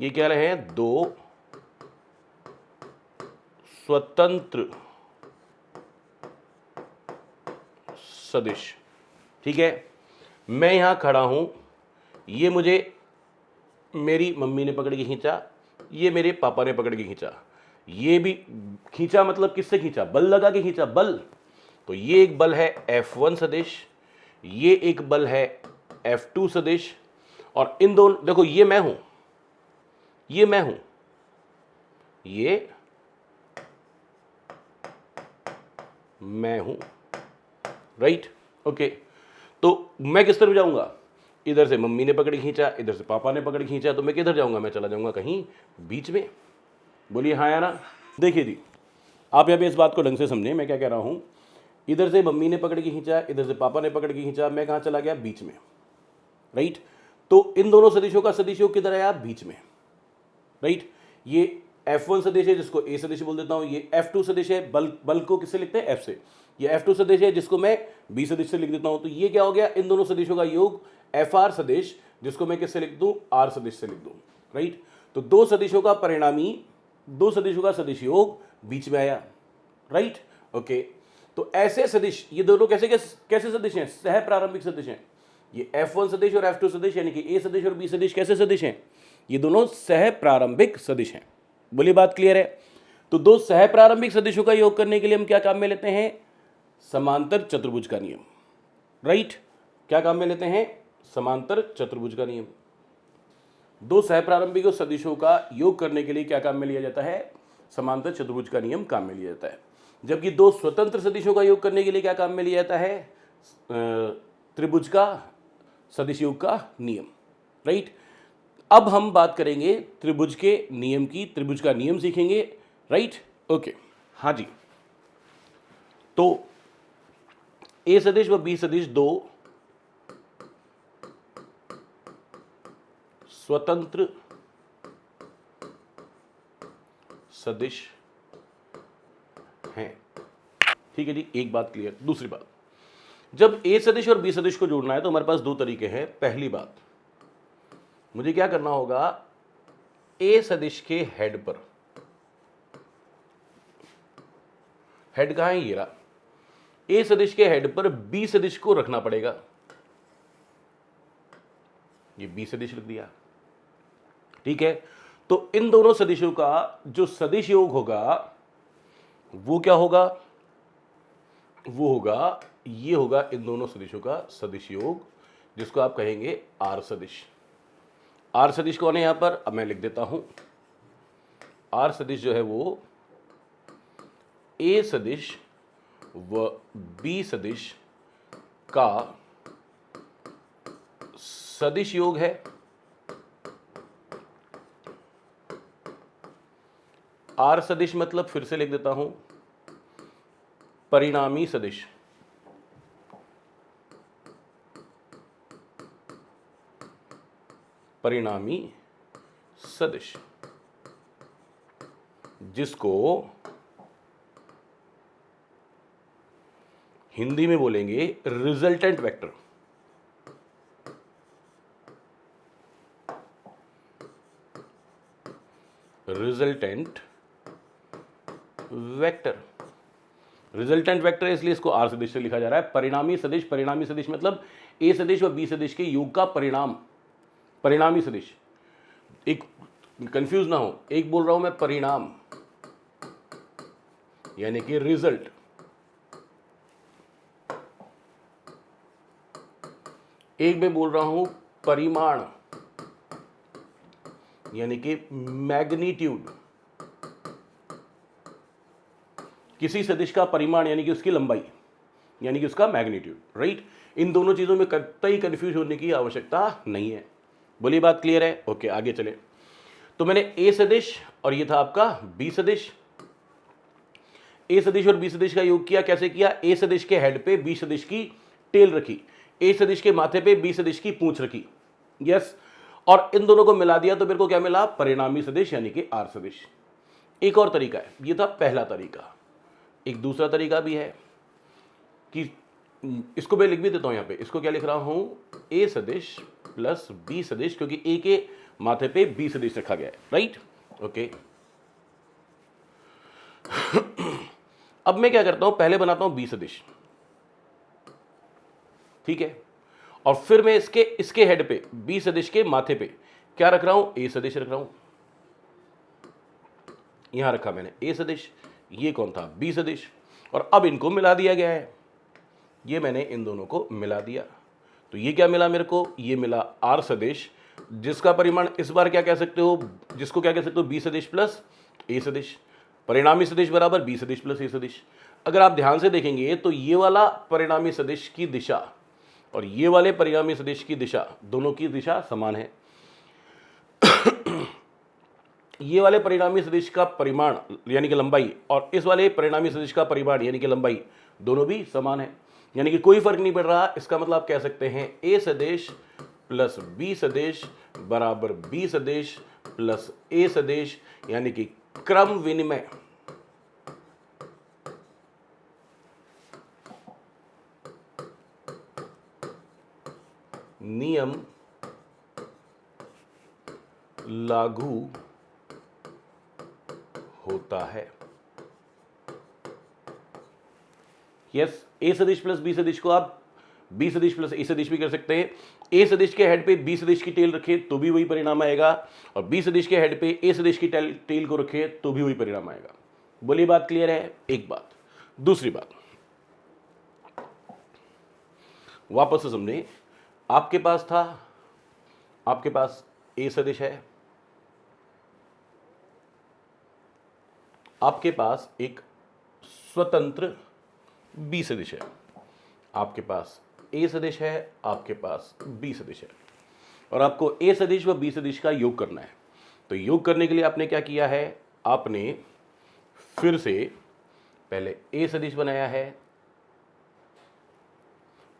ये क्या रहे हैं? दो स्वतंत्र सदिश, ठीक है। मैं यहां खड़ा हूं, ये मुझे मेरी मम्मी ने पकड़ के खींचा, ये मेरे पापा ने पकड़ के खींचा। ये भी खींचा मतलब किससे खींचा? बल लगा के खींचा, बल। तो ये एक बल है F1 सदिश, ये एक बल है F2 सदिश, और इन दोनों, देखो ये मैं हूं, ये मैं हूं, ये मैं हूं, राइट, ओके। तो मैं किस तरफ जाऊंगा? इधर से मम्मी ने पकड़ के खींचा, इधर से पापा ने पकड़ के खींचा, तो मैं किधर जाऊंगा? मैं चला जाऊंगा कहीं बीच में। बोलिए हाँ या ना। देखिए जी, आप यहाँ पे इस बात को ढंग से समझें, मैं क्या कह रहा हूँ। इधर से मम्मी ने पकड़ के खींचा, इधर से पापा ने पकड़ के खींचा, मैं कहाँ चला गया? बीच में, राइट। तो इन दोनों सदिशों का सदिश योग किधर है? आप बीच में, राइट। ये F1 सदिश है जिसको ए सदिश बोल देता हूँ, ये F2 सदिश है, बल को किससे लिखते हैं? F से। ये F2 सदिश है जिसको मैं बी सदिश से लिख देता हूँ। तो ये क्या हो गया? इन दोनों सदिशों का योग FR सदिश, जिसको मैं किससे लिख दूँ? R सदिश से लिख दूँ, राइट। तो दो सदिशों का परिणामी, दो सदिशों का सदिश योग बीच में आया, राइट, ओके। तो ऐसे सदिश, ये दोनों कैसे कैसे सदिश हैं? सह प्रारंभिक सदिश हैं। ये F1 सदिश और F2 सदिश, यानी कि ए सदिश और बी सदिश कैसे सदिश हैं? ये दोनों सह प्रारंभिक सदिश हैं। बोलिए बात क्लियर है? तो दो सह प्रारंभिक सदिशों का योग करने के लिए हम क्या काम में लेते हैं? समांतर चतुर्भुज का नियम, राइट। क्या काम में लेते हैं? समांतर चतुर्भुज का नियम। दो सह प्रारंभिक सदिशों का योग करने के लिए क्या काम में लिया जाता है? समांतर चतुर्भुज का नियम काम में लिया जाता है। जबकि दो स्वतंत्र सदिशों का योग करने के लिए क्या काम में लिया जाता है? त्रिभुज का सदिश योग का नियम, राइट। अब हम बात करेंगे त्रिभुज के नियम की, त्रिभुज का नियम सीखेंगे, राइट, ओके। हाँ जी, तो ए सदिश व बी सदिश दो स्वतंत्र सदिश हैं, ठीक है जी। एक बात क्लियर। दूसरी बात, जब ए सदिश और बी सदिश को जोड़ना है तो हमारे पास दो तरीके हैं। पहली बात, मुझे क्या करना होगा? ए सदिश के हेड पर, हेड कहां है? ये रहा। ए सदिश के हेड पर बी सदिश को रखना पड़ेगा। ये बी सदिश लिख दिया, ठीक है। तो इन दोनों सदिशों का जो सदिश योग होगा वो क्या होगा? वो होगा, ये होगा इन दोनों सदिशों का सदिश योग, जिसको आप कहेंगे आर सदिश। आर सदिश कौन है यहां पर, अब मैं लिख देता हूं। आर सदिश जो है वो ए सदिश व बी सदिश का सदिश योग है। आर सदिश मतलब, फिर से लिख देता हूं, परिणामी सदिश। परिणामी सदिश, जिसको हिंदी में बोलेंगे resultant vector. Resultant vector, resultant vector इसलिए इसको आर सदिश से लिखा जा रहा है। परिणामी सदिश, परिणामी सदिश मतलब ए सदिश व बी सदिश के योग का परिणाम, परिणामी सदिश। एक कंफ्यूज ना हो, एक बोल रहा हूं मैं परिणाम यानी कि रिजल्ट, एक मैं बोल रहा हूं परिमाण यानी कि मैग्नीट्यूड। किसी सदिश का परिमाण यानी कि उसकी लंबाई यानी कि उसका मैग्नीट्यूड, राइट। इन दोनों चीजों में कतई कंफ्यूज होने की आवश्यकता नहीं है। बोलिए बात क्लियर है? ओके, आगे चले। तो मैंने ए सदिश और ये था आपका बी सदिश, ए सदिश और बी सदिश का योग किया। कैसे किया? ए सदिश के हेड पे बी सदिश की टेल रखी, ए सदिश के माथे पे बी सदिश की पूंछ रखी, यस, और इन दोनों को मिला दिया तो मेरे को क्या मिला? परिणामी सदिश यानी कि आर सदिश। एक और तरीका है, ये था पहला तरीका। एक दूसरा तरीका भी है कि इसको मैं लिख भी देता हूं यहां पे, इसको क्या लिख रहा हूं? ए सदिश प्लस बी सदिश, क्योंकि ए के माथे पे बी सदिश रखा गया है, राइट। ओके, अब मैं क्या करता हूं, पहले बनाता हूं बी सदिश, ठीक है, और फिर मैं इसके हेड पे बी सदिश के माथे पे क्या रख रहा हूं? ए सदिश रख रहा हूं। यहां रखा मैंने ए सदिश, ये कौन था? बी सदिश, और अब इनको मिला दिया गया है। ये मैंने इन दोनों को मिला दिया, तो ये क्या मिला मेरे को? ये मिला आर सदिश, जिसका परिमाण इस बार क्या कह सकते हो, जिसको क्या कह सकते हो? बी सदिश प्लस ए सदिश। परिणामी सदिश बराबर बी सदिश प्लस ए सदिश। अगर आप ध्यान से देखेंगे तो ये वाला परिणामी सदिश की दिशा और ये वाले परिणामी सदिश की दिशा, दोनों की दिशा समान है। ये वाले परिणामी सदिश का परिमाण यानी कि लंबाई और इस वाले परिणामी सदिश का परिमाण यानी कि लंबाई दोनों भी समान है, यानी कि कोई फर्क नहीं पड़ रहा। इसका मतलब आप कह सकते हैं ए सदिश प्लस बी सदिश बराबर बी सदिश प्लस ए सदिश, यानी कि क्रम विनिमय। नियम लागू होता है। यस, ए सदिश प्लस बी सदिश को आप बी सदिश प्लस ए सदिश भी कर सकते हैं। ए सदिश के हेड पे बी सदिश की टेल रखे तो भी वही परिणाम आएगा, और बी सदिश के हेड पे ए सदिश की टेल को रखे तो भी वही परिणाम आएगा। बोलिए बात क्लियर है? एक बात। दूसरी बात, वापस से समझे, आपके पास था, आपके पास ए सदिश है, आपके पास एक स्वतंत्र बी सदिश है, आपके पास ए सदिश है, आपके पास बी सदिश है, और आपको ए सदिश व बी सदिश का योग करना है। तो योग करने के लिए आपने क्या किया है? आपने फिर से पहले ए सदिश बनाया है,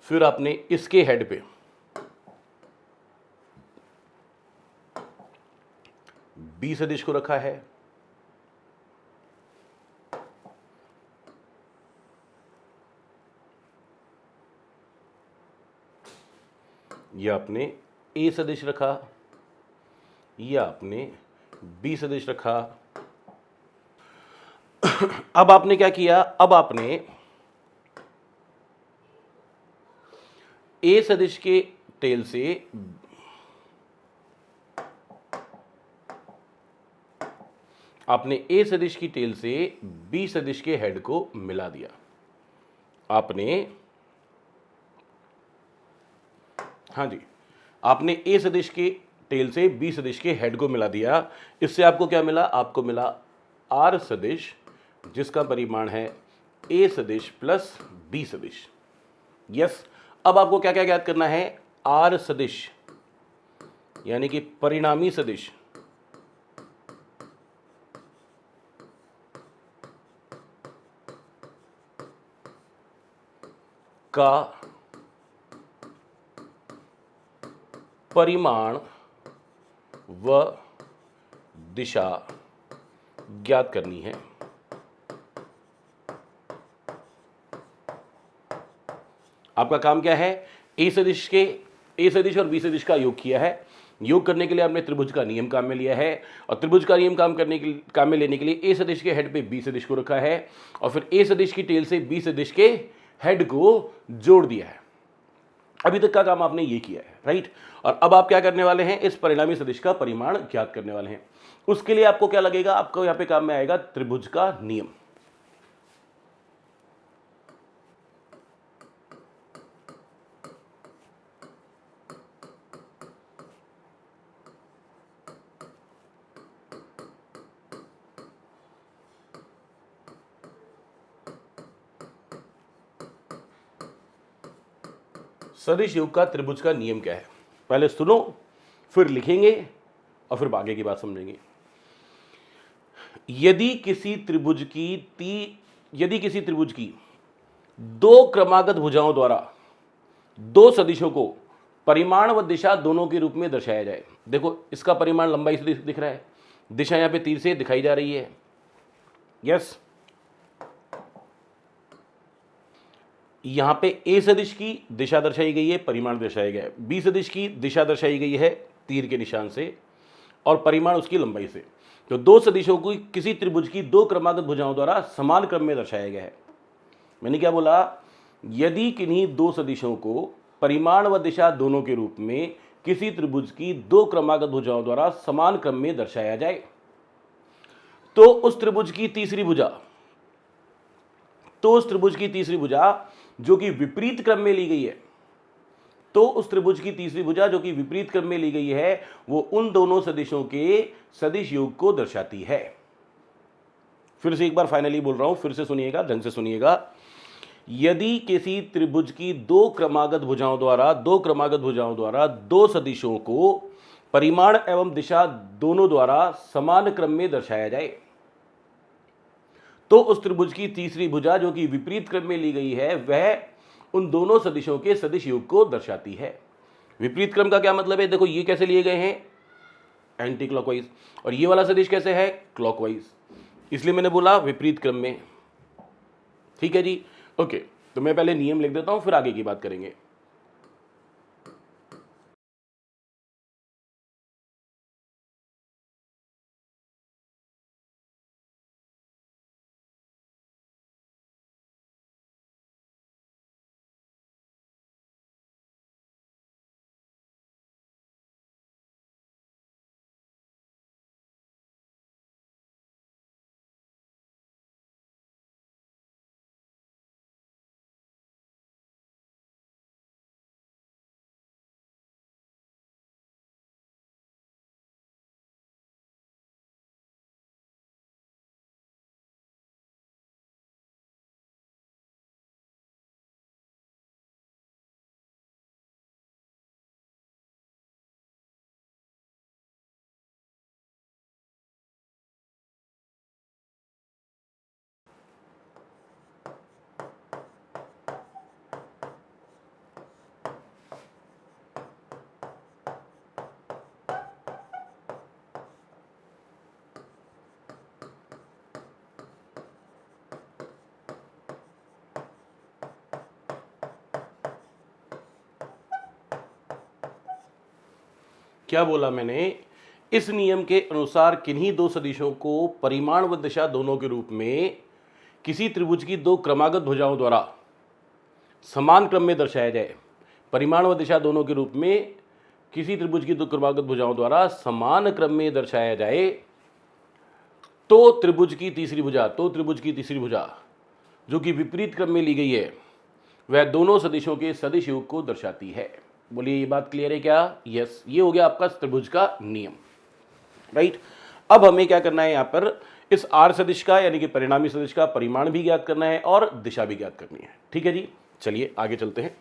फिर आपने इसके हेड पे बी सदिश को रखा है, या आपने ए सदिश रखा, या आपने बी सदिश रखा। अब आपने क्या किया? अब आपने ए सदिश के टेल से आपने ए सदिश की टेल से बी सदिश के हेड को मिला दिया। आपने, हाँ जी, आपने ए सदिश के टेल से बी सदिश के हेड को मिला दिया। इससे आपको क्या मिला? आपको मिला आर सदिश जिसका परिमाण है ए सदिश प्लस बी सदिश। यस, अब आपको क्या क्या ज्ञात करना है? आर सदिश यानी कि परिणामी सदिश का परिमाण व दिशा ज्ञात करनी है। आपका काम क्या है? ए सदिश और बी सदिश का योग किया है। योग करने के लिए आपने त्रिभुज का नियम काम में लिया है, और त्रिभुज का नियम काम में लेने के लिए ए सदिश के हेड पे बी सदिश को रखा है, और फिर ए सदिश की टेल से बी सदिश के हेड को जोड़ दिया है। अभी तक का काम आपने ये किया है, राइट। और अब आप क्या करने वाले हैं? इस परिणामी सदिश का परिमाण ज्ञात करने वाले हैं। उसके लिए आपको क्या लगेगा? आपको यहां पे काम में आएगा त्रिभुज का नियम। सदिश योग का त्रिभुज का नियम क्या है? पहले सुनो, फिर लिखेंगे, और फिर आगे की बात समझेंगे। यदि किसी त्रिभुज की दो क्रमागत भुजाओं द्वारा दो सदिशों को परिमाण व दिशा दोनों के रूप में दर्शाया जाए। देखो, इसका परिमाण लंबाई से दिख रहा है, दिशा यहां पे तीर से दिखाई जा रही है। यस, यहां पे ए सदिश की दिशा दर्शाई गई है, परिमाण दर्शाया गया है। बी सदिश की दिशा दर्शाई गई है तीर के निशान से, और परिमाण उसकी लंबाई से। तो दो सदिशों को किसी त्रिभुज की दो क्रमागत भुजाओं द्वारा समान क्रम में दर्शाया गया है। मैंने क्या बोला? यदि किन्हीं दो सदिशों को परिमाण व दिशा दोनों के रूप में किसी त्रिभुज की दो क्रमागत भुजाओं द्वारा समान क्रम में दर्शाया जाए, तो उस त्रिभुज की तीसरी भुजा जो कि विपरीत क्रम में ली गई है, वो उन दोनों सदिशों के सदिश योग को दर्शाती है। फिर से एक बार फाइनली बोल रहा हूं, फिर से सुनिएगा, ढंग से सुनिएगा। यदि किसी त्रिभुज की दो क्रमागत भुजाओं द्वारा दो सदिशों को परिमाण एवं दिशा दोनों द्वारा समान क्रम में दर्शाया जाए, तो उस त्रिभुज की तीसरी भुजा जो कि विपरीत क्रम में ली गई है, वह उन दोनों सदिशों के सदिश योग को दर्शाती है। विपरीत क्रम का क्या मतलब है? देखो, ये कैसे लिए गए हैं? Anti clockwise. और ये वाला सदिश कैसे है? क्लॉकवाइज। इसलिए मैंने बोला विपरीत क्रम में। ठीक है जी, ओके। तो मैं पहले नियम लिख देता हूं, फिर आगे की बात करेंगे। क्या बोला मैंने? इस नियम के अनुसार किन्हीं दो सदिशों को परिमाण व दिशा दोनों के रूप में किसी त्रिभुज की दो क्रमागत भुजाओं द्वारा समान क्रम में दर्शाया जाए। परिमाण व दिशा दोनों के रूप में किसी त्रिभुज की दो क्रमागत भुजाओं द्वारा समान क्रम में दर्शाया जाए, तो त्रिभुज की तीसरी भुजा जो कि विपरीत क्रम में ली गई है, वह दोनों सदिशों के सदिश योग को दर्शाती है। बोलिए ये बात क्लियर है क्या? यस, ये हो गया आपका त्रिभुज का नियम, राइट। अब हमें क्या करना है, यहां पर इस आर सदिश का यानी कि परिणामी सदिश का परिमाण भी ज्ञात करना है और दिशा भी ज्ञात करनी है। ठीक है जी, चलिए आगे चलते हैं।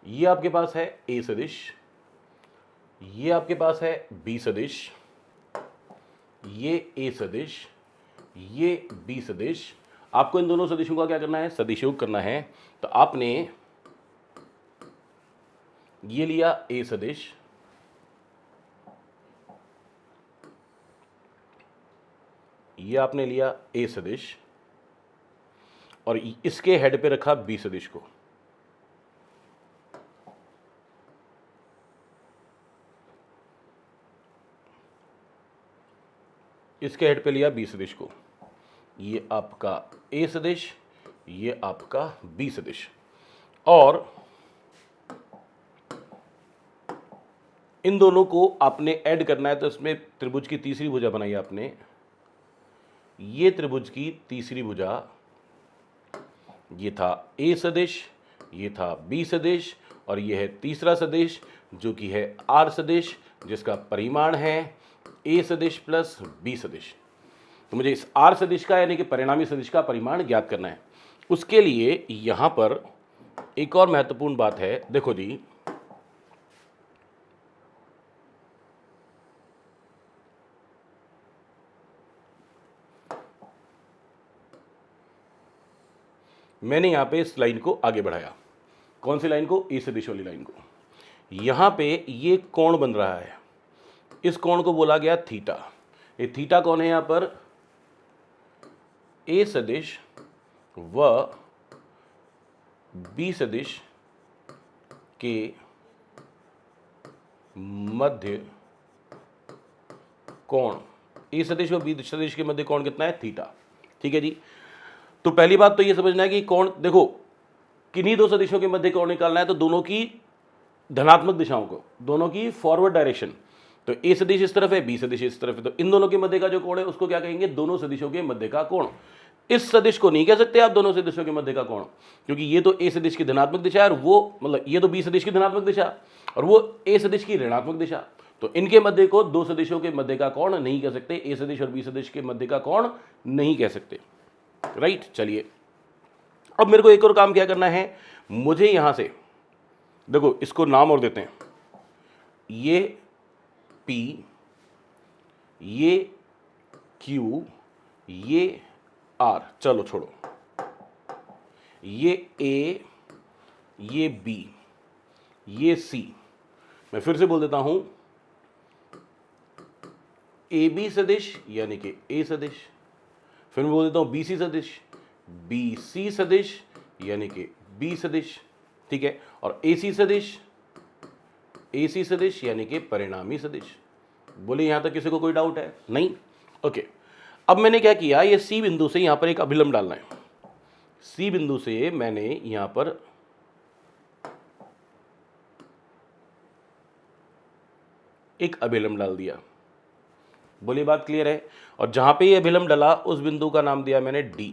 ये आपके पास है ए सदिश, ये आपके पास है बी सदिश, ये ए सदिश, ये बी सदिश। आपको इन दोनों सदिशों का क्या करना है, सदिश योग करना है। तो आपने ये लिया ए सदिश, ये आपने लिया ए सदिश और इसके हेड पे रखा बी सदिश को। इसके हेड पे लिया बी सदिश को। ये आपका ए सदिश, ये आपका बी सदिश, और इन दोनों को आपने ऐड करना है। तो इसमें त्रिभुज की तीसरी भुजा बनाई आपने। ये त्रिभुज की तीसरी भुजा, ये था ए सदिश, ये था बी सदिश, और ये है तीसरा सदिश जो कि है आर सदिश, जिसका परिमाण है ए सदिश प्लस बी सदिश। तो मुझे इस आर सदिश का यानी कि परिणामी सदिश का परिमाण ज्ञात करना है। उसके लिए यहां पर एक और महत्वपूर्ण बात है। देखो जी, मैंने यहां पे इस लाइन को आगे बढ़ाया। कौन सी लाइन को? ए सदिश वाली लाइन को। यहां पे ये कोण बन रहा है, इस कोण को बोला गया थीटा। ये थीटा कौन है? यहां पर ए सदिश व बी सदिश के मध्य कोण। ए सदिश व बी सदिश के मध्य कोण कितना है? थीटा। ठीक है जी। तो पहली बात तो ये समझना है कि कोण, देखो किन्हीं दो सदिशों के मध्य कोण निकालना है तो दोनों की धनात्मक दिशाओं को, दोनों की फॉरवर्ड डायरेक्शन। तो ए सदिश इस तरफ है, बी सदिश इस तरफ है, तो इन दोनों के मध्य का जो कोण है उसको क्या कहेंगे? दोनों सदिशों के मध्य का कोण। इस सदिश को नहीं कह सकते आप दोनों सदिशों के मध्य का कोण, क्योंकि ये तो ए सदिश की धनात्मक दिशा है और वो मतलब ये तो बी सदिश की धनात्मक दिशा और वो ए सदिश की ऋणात्मक दिशा। तो इनके मध्य को दो सदिशों के मध्य का कोण नहीं कह सकते, ए सदिश और बी सदिश के मध्य का कोण नहीं कह सकते, राइट। चलिए अब मेरे को एक और काम क्या करना है, मुझे यहां से देखो इसको नाम और देते हैं, ये P, ये Q, ये R, चलो छोड़ो, ये A, ये B, ये C। मैं फिर से बोल देता हूं, AB सदिश यानी कि A सदिश, फिर मैं बोल देता हूं BC सदिश, BC सदिश यानी कि B सदिश, ठीक है, और AC सदिश, AC सदिश यानी कि परिणामी सदिश। बोले यहां तक किसी को कोई डाउट है? नहीं? ओके। अब मैंने क्या किया, ये C बिंदु से यहां पर एक अभिलंब डालना है। C बिंदु से मैंने यहां पर एक अभिलंब डाल दिया। बोलिए बात क्लियर है? और जहां पे ये अभिलंब डला उस बिंदु का नाम दिया मैंने D,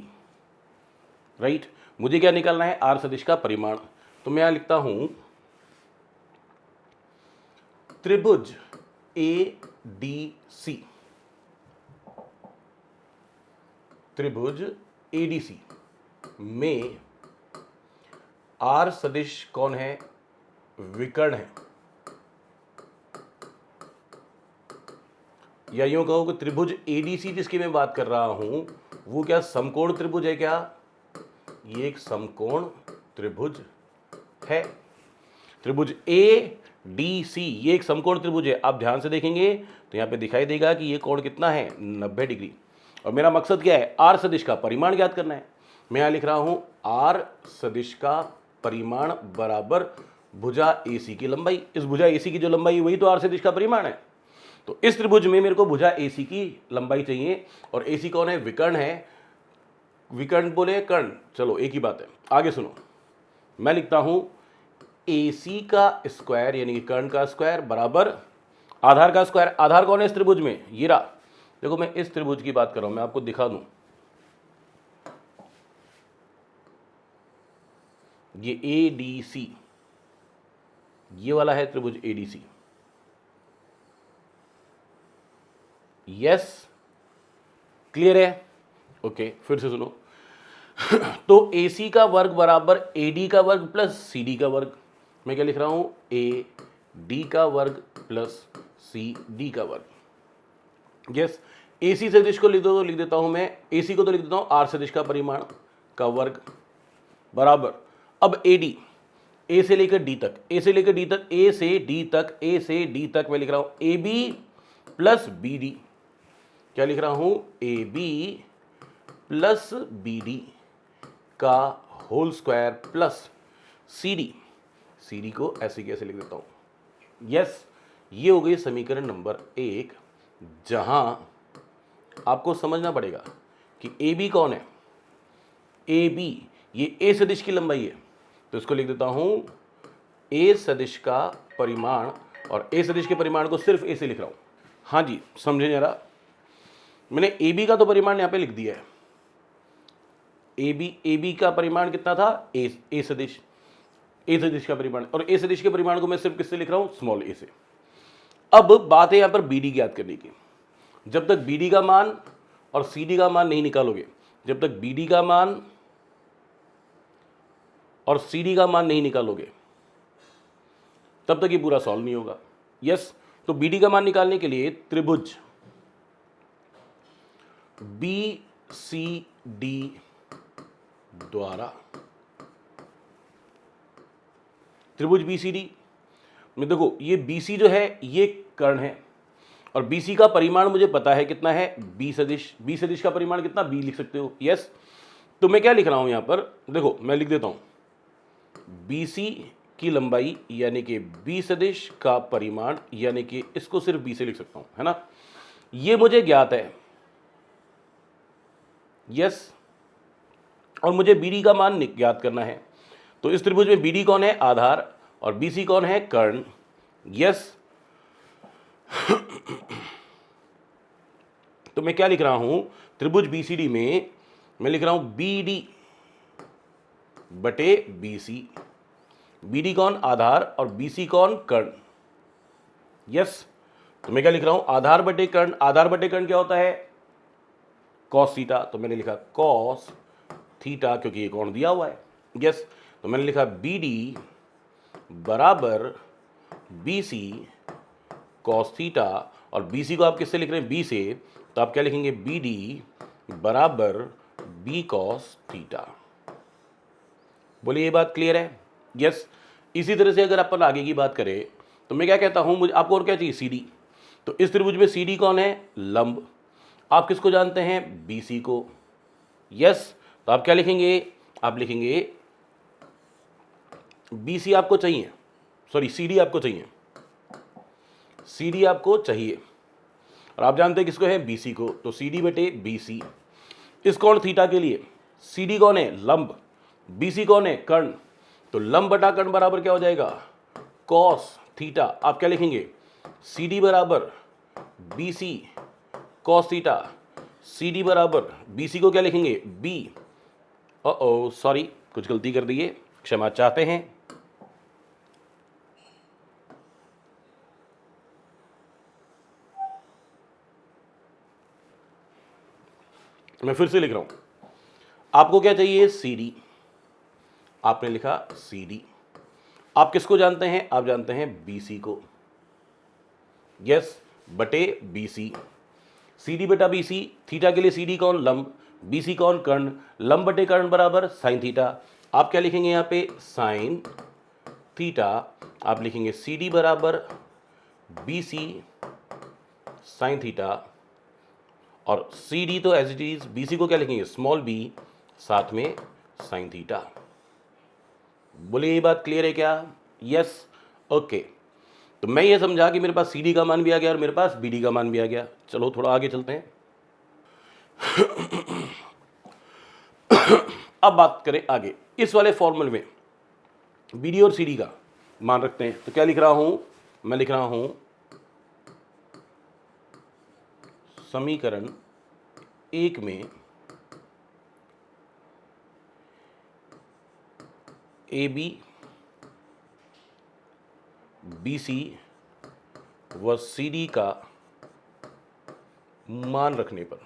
राइट। मुझे क्या निकालना है? आर सदिश का परिमाण। तो मैं यहां लिखता हूं त्रिभुज ADC, त्रिभुज ADC में आर सदिश कौन है? विकर्ण है। या यूं कहो कि त्रिभुज ADC जिसकी मैं बात कर रहा हूं वो क्या समकोण त्रिभुज है? क्या ये एक समकोण त्रिभुज है? त्रिभुज ADC ये एक समकोण त्रिभुज है। आप ध्यान से देखेंगे तो यहां पे दिखाई देगा कि ये कोण कितना है? 90 डिग्री। और मेरा मकसद क्या है? आर सदिश का परिमाण ज्ञात करना है। मैं यहां लिख रहा हूं आर सदिश का परिमाण बराबर भुजा AC की लंबाई। इस भुजा AC की जो लंबाई वही तो आर सदिश का परिमाण है। तो इस त्रिभुज में मेरे को भुजा AC की लंबाई चाहिए, और AC कौन है? विकर्ण है। विकर्ण बोले कर्ण, चलो एक ही बात है। आगे सुनो, मैं लिखता हूं AC का स्क्वायर यानी कि कर्ण का स्क्वायर बराबर आधार का स्क्वायर। आधार कौन है इस त्रिभुज में? ये रहा। देखो मैं इस त्रिभुज की बात कर रहा हूं, मैं आपको दिखा दूं। ये ADC, ये वाला है त्रिभुज ADC। यस, क्लियर है? ओके, फिर से सुनो। तो AC का वर्ग बराबर AD का वर्ग प्लस CD का वर्ग। मैं क्या लिख रहा हूं? AD का वर्ग प्लस CD का वर्ग। यस, AC सदिश को लिख दो तो लिख देता हूं मैं, AC को तो लिख देता हूं R सदिश का परिमाण का वर्ग बराबर। अब AD, A से लेकर D तक, A से लेकर D तक, A से D तक, A से D तक मैं लिख रहा हूं AB प्लस BD। क्या लिख रहा हूं? AB प्लस BD का होल स्क्वायर प्लस CD को ऐसे कैसे लिख देता हूं। यस, ये हो गई समीकरण नंबर 1, जहां आपको समझना पड़ेगा कि AB कौन है। AB ये A सदिश की लंबाई है, तो इसको लिख देता हूं A सदिश का परिमाण, और A सदिश के परिमाण को सिर्फ A से लिख रहा हूं। हाँ जी, समझे जरा। मैंने AB का तो परिमाण यहां पे लिख दिया है। AB का परिमाण कितना था? A सदिश, A सदिश का परिमाण, और A सदिश के परिमाण को मैं सिर्फ किससे लिख रहा हूं? स्मॉल a से। अब बात है यहां पर BD ज्ञात करने की। जब तक BD का मान और CD का मान नहीं निकालोगे, जब तक BD का मान और CD का मान नहीं निकालोगे, तब तक ये पूरा सॉल्व नहीं होगा। यस, तो BD का मान निकालने के लिए त्रिभुज BCD द्वारा, त्रिभुज BCD में देखो ये BC जो है ये कर्ण है, और BC का परिमाण मुझे पता है कितना है? B सदिश। B सदिश का परिमाण कितना? B लिख सकते हो। यस, तो मैं क्या लिख रहा हूं यहां पर? देखो मैं लिख देता हूं BC की लंबाई यानी कि B सदिश का परिमाण, यानी कि इसको सिर्फ B से लिख सकता हूं, है ना। ये मुझे ज्ञात है। यस, और मुझे BD का मान ज्ञात करना है। तो इस त्रिभुज में BD कौन है? आधार, और BC कौन है? कर्ण। यस, तो मैं क्या लिख रहा हूं? त्रिभुज BCD में मैं लिख रहा हूं BD बटे BC। BD कौन? आधार, और BC कौन? कर्ण। यस, तो मैं क्या लिख रहा हूं? आधार बटे कर्ण। आधार बटे कर्ण क्या होता है? Cos theta. तो मैंने लिखा कॉस थीटा, क्योंकि ये कोण दिया हुआ है। यस, तो मैंने लिखा BD बराबर BC कॉस थीटा, और BC को आप किससे लिख रहे हैं? B से, तो आप क्या लिखेंगे? BD बराबर B कॉस थीटा। बोलिए, ये बात क्लियर है? यस, इसी तरह से अगर अपन आगे की बात करें तो मैं क्या कहता हूं, मुझे आपको और क्या चाहिए? CD। तो इस त्रिभुज में CD कौन है? लंब। आप किसको जानते हैं? BC को। यस, तो आप क्या लिखेंगे? आप लिखेंगे BC आपको चाहिए, सॉरी CD आपको चाहिए, CD आपको चाहिए, और आप जानते हैं किसको है? BC को। तो CD बटे BC। इस कोण थीटा के लिए CD कौन है? लंब। BC कौन है? कर्ण। तो लंब बटा कर्ण बराबर क्या हो जाएगा? Cos theta. आप क्या लिखेंगे? CD बराबर BC कॉस थीटा। CD बराबर BC को क्या लिखेंगे? B। सॉरी, कुछ गलती कर दी है, क्षमा चाहते हैं। मैं फिर से लिख रहा हूं, आपको क्या चाहिए? CD। आपने लिखा CD। आप किसको जानते हैं? आप जानते हैं BC को। यस, बटे BC। CD बटा BC। थीटा के लिए CD कौन? लंब। BC कौन? कर्ण। लंब बटे कर्ण बराबर साइन थीटा। आप क्या लिखेंगे यहाँ पे? Sine theta. आप लिखेंगे CD बराबर BC साइन थीटा, और CD तो एज इट इज, BC को क्या लिखेंगे? स्मॉल b, साथ में साइन थीटा। बोलिए, ये बात क्लियर है क्या? Yes, okay. तो मैं ये समझा कि मेरे पास CD का मान भी आ गया और मेरे पास BD का मान भी आ गया। चलो थोड़ा आगे चलते हैं। अब बात करें आगे इस वाले फॉर्मूले में। बी डी और सी डी का मान रखते हैं। तो क्या लिख रहा हूं, मैं लिख रहा हूं समीकरण 1 में ए बी बी सी व सी डी का मान रखने पर,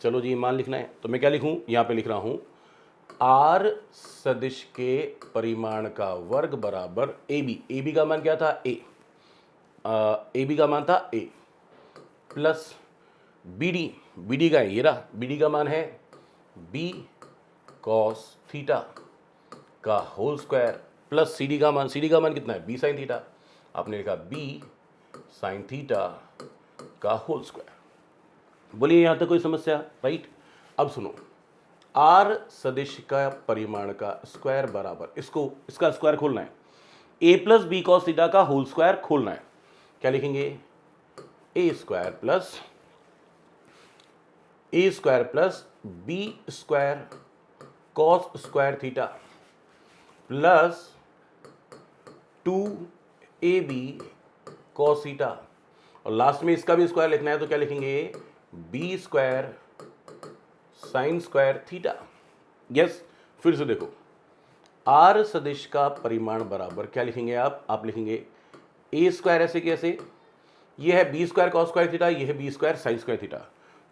चलो जी मान लिखना है, तो मैं क्या लिखूं, यहां पे लिख रहा हूं आर सदिश के परिमाण का वर्ग बराबर ए बी का मान क्या था, ए बी का मान था ए, प्लस बी डी का है, ये रहा, बी डी का मान है बी कॉस थीटा का whole square, plus c d का मान कितना है, बी साइन थीटा, आपने लिखा बी साइन थीटा का होल स्क्वायर। बोलिए यहां तक कोई समस्या, राइट। अब सुनो, आर सदिश का परिमाण का स्क्वायर बराबर, इसका स्क्वायर खोलना है, A plus B cos theta का होल स्क्वायर खोलना है, क्या लिखेंगे, A square plus B square cos square theta plus 2ab cos theta, और लास्ट में इसका भी स्क्वायर लिखना है, तो क्या लिखेंगे, B square sine square theta. Yes, फिर से देखो, आर सदिश का परिमाण बराबर क्या लिखेंगे आप लिखेंगे ए स्क्वायर, ऐसे कैसे, ये है b square cos square theta, ये है b square sine square theta,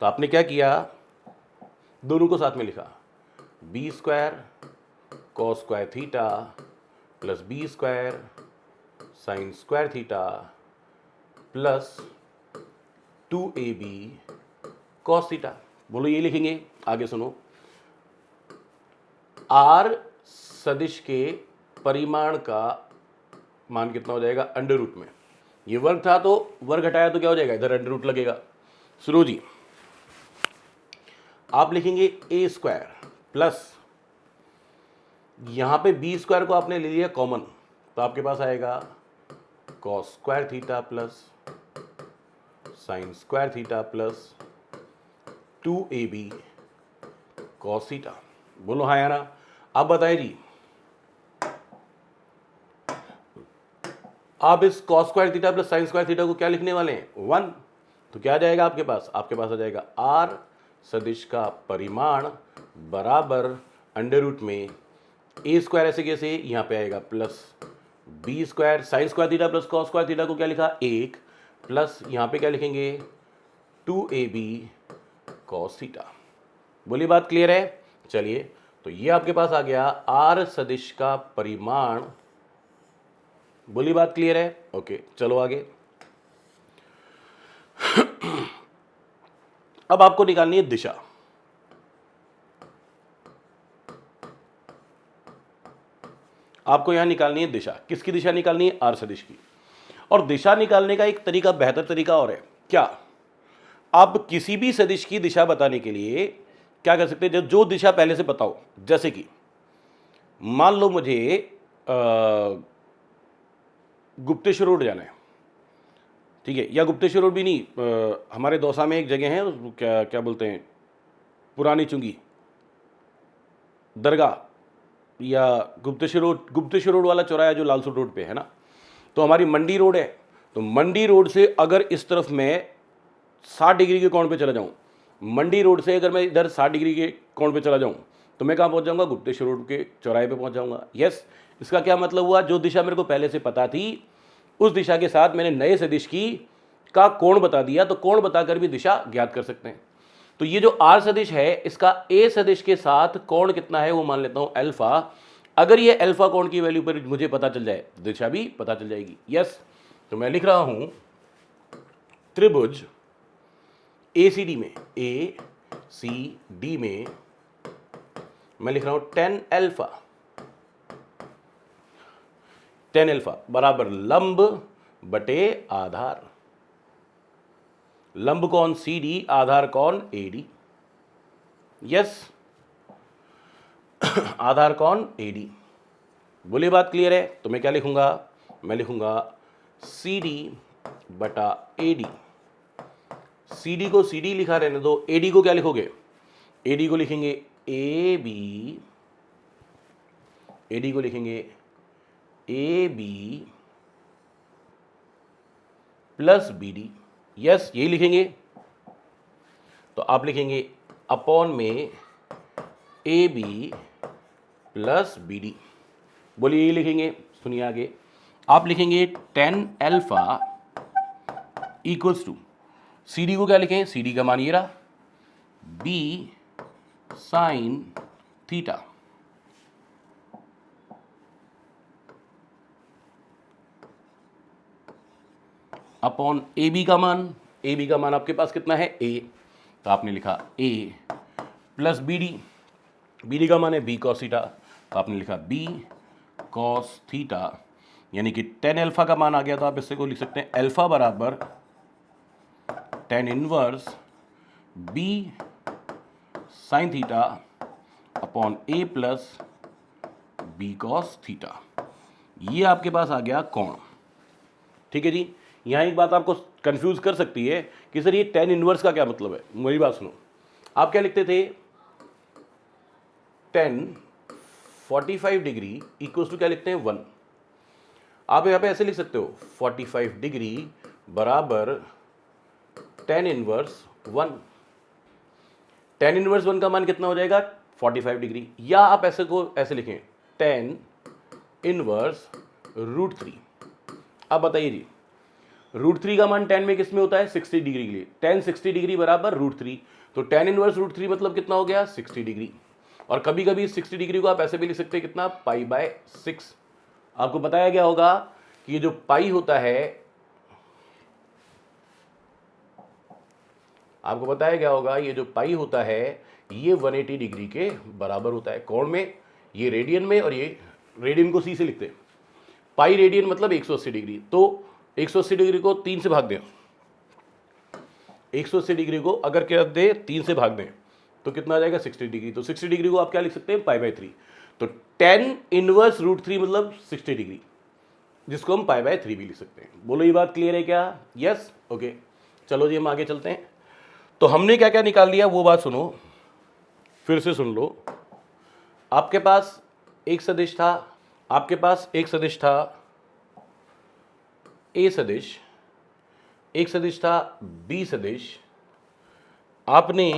तो आपने क्या किया, दोनों को साथ में लिखा, b square cos square theta plus B square sine square theta plus 2ab cos theta. बोलो ये लिखेंगे, आगे सुनो, आर सदिश के परिमाण का मान कितना हो जाएगा, अंडर रूट में, ये वर्ग था तो वर्ग हटाया तो क्या हो जाएगा, इधर अंडर रूट लगेगा। सुनो जी, आप लिखेंगे ए स्क्वायर प्लस, यहां पे बी स्क्वायर को आपने ले लिया कॉमन, तो आपके पास आएगा cos square theta plus sign square theta plus 2ab cos theta. बोलो हाँ या ना, आप बताएं जी, आप इस cos square theta plus sign square theta को क्या लिखने वाले हैं, 1, तो क्या आ जाएगा आपके पास आ जाएगा आर सदिश का परिमाण बराबर अंडर रूट में ए स्क्वायर, ऐसे कैसे, यहां पे आएगा plus B square sine square theta plus cos square theta को क्या लिखा, 1, प्लस यहां पे क्या लिखेंगे, 2ab कॉस थीटा। बोलिए बात क्लियर है। चलिए, तो ये आपके पास आ गया आर सदिश का परिमाण। बोलिए बात क्लियर है, ओके, चलो आगे। अब आपको निकालनी है दिशा। आपको यहां निकालनी है दिशा, किसकी दिशा निकालनी है, आर सदिश की। और दिशा निकालने का एक तरीका, बेहतर तरीका और है, क्या, आप किसी भी सदिश की दिशा बताने के लिए क्या कर सकते हैं, जो दिशा पहले से पता हो, जैसे कि मान लो मुझे गुप्तेश्वर रोड जाना है, ठीक है, या गुप्तेश्वर रोड भी नहीं, हमारे दौसा में एक जगह है, उसको क्या क्या बोलते हैं, पुरानी चुंगी दरगाह, या गुप्तेश्वर रोड वाला चौराहा जो लालसोट रोड पे है ना, तो हमारी मंडी रोड है, तो मंडी रोड से अगर इस तरफ मैं 60 डिग्री के कोण पे चला जाऊं, मंडी रोड से अगर मैं इधर 60 डिग्री के कोण पे चला जाऊं, तो मैं कहाँ पहुंच जाऊंगा, गुप्तेश्वर रोड के चौराहे पे पहुंच जाऊंगा। यस, इसका क्या मतलब हुआ, जो दिशा मेरे को पहले से पता थी उस दिशा के साथ मैंने नए सदिश की का कोण बता दिया, तो कोण बताकर भी दिशा ज्ञात कर सकते हैं। तो ये जो आर सदिश है, इसका ए सदिश के साथ कोण कितना है वो मान लेता हूं अल्फा। अगर ये अल्फा कोण की वैल्यू पर मुझे पता चल जाए, दिशा भी पता चल जाएगी। यस, तो मैं लिख रहा हूं त्रिभुज ACD में, ACD में मैं लिख रहा हूं 10 अल्फा बराबर लंब बटे आधार। लंब कौन, CD, आधार कौन, AD। यस, आधार कौन, AD। बोलिए बात क्लियर है। तो मैं क्या लिखूंगा, मैं लिखूंगा CD बटा AD। CD को CD लिखा रहने दो, AD को क्या लिखोगे, AD को लिखेंगे ए बी, ए डी को लिखेंगे a b plus B d. Yes, यही लिखेंगे। तो आप लिखेंगे अपॉन में a b plus B d. बोलिए, ये लिखेंगे। सुनिए आगे, आप लिखेंगे 10 alpha equals to, c d को क्या लिखें, सी डी का मान ये रहा, b sine theta upon a b का मान। ए बी का मान आपके पास कितना है, ए, तो आपने लिखा A plus B D. B D का मान है बी कॉस थीटा, तो आपने लिखा बी कॉस थीटा, यानी कि 10 अल्फा का मान आ गया। तो आप इससे को लिख सकते हैं अल्फा बराबर 10 inverse B sine theta upon A plus B cos theta. ये आपके पास आ गया कोण। ठीक है जी। यहाँ एक बात आपको कंफ्यूज कर सकती है कि सर ये 10 इनवर्स का क्या मतलब है। मेरी बात सुनो, आप क्या लिखते थे, 10 45 डिग्री इक्वल्स टू क्या लिखते हैं, 1। आप यहाँ पे ऐसे लिख सकते हो 45 डिग्री बराबर 10 इनवर्स 1। 10 इनवर्स 1 का मान कितना हो जाएगा, 45 डिग्री। या आप ऐसे को ऐसे लिखें 10 इनवर्स √3। अब बताइए जी, √3 का मान 10 में किस में होता है, 60 डिग्री के लिए। 10 60 डिग्री बराबर √3, तो 10 इनवर्स √3 मतलब कितना हो गया, 60 डिग्री। और कभी कभी 60 डिग्री को आप ऐसे भी लिख सकते हैं, कितना, π/6। आपको बताया गया होगा कि ये जो पाई होता है, आपको बताया गया होगा ये जो पाई होता है ये 180 डिग्री के बराबर होता है। कोण में, ये रेडियन में, और ये रेडियन को सी से लिखते हैं। पाई रेडियन मतलब 180 डिग्री। तो 180 डिग्री को 3 से भाग दें, 180 डिग्री को अगर क्या दे 3 से भाग दें तो कितना आ जाएगा, 60 डिग्री। तो 60 डिग्री को आप क्या लिख सकते हैं, π/3। तो 10 इनवर्स √3 मतलब 60 डिग्री, जिसको हम π/3 भी लिख सकते हैं। बोलो, ये बात क्लियर है क्या? Yes, okay. चलो जी, हम आगे चलते हैं। तो हमने क्या क्या निकाल लिया वो बात सुनो, फिर से सुन लो। आपके पास एक सदिश था, आपके पास एक सदिश था ए सदिश, एक सदिश था बी सदिश। आपने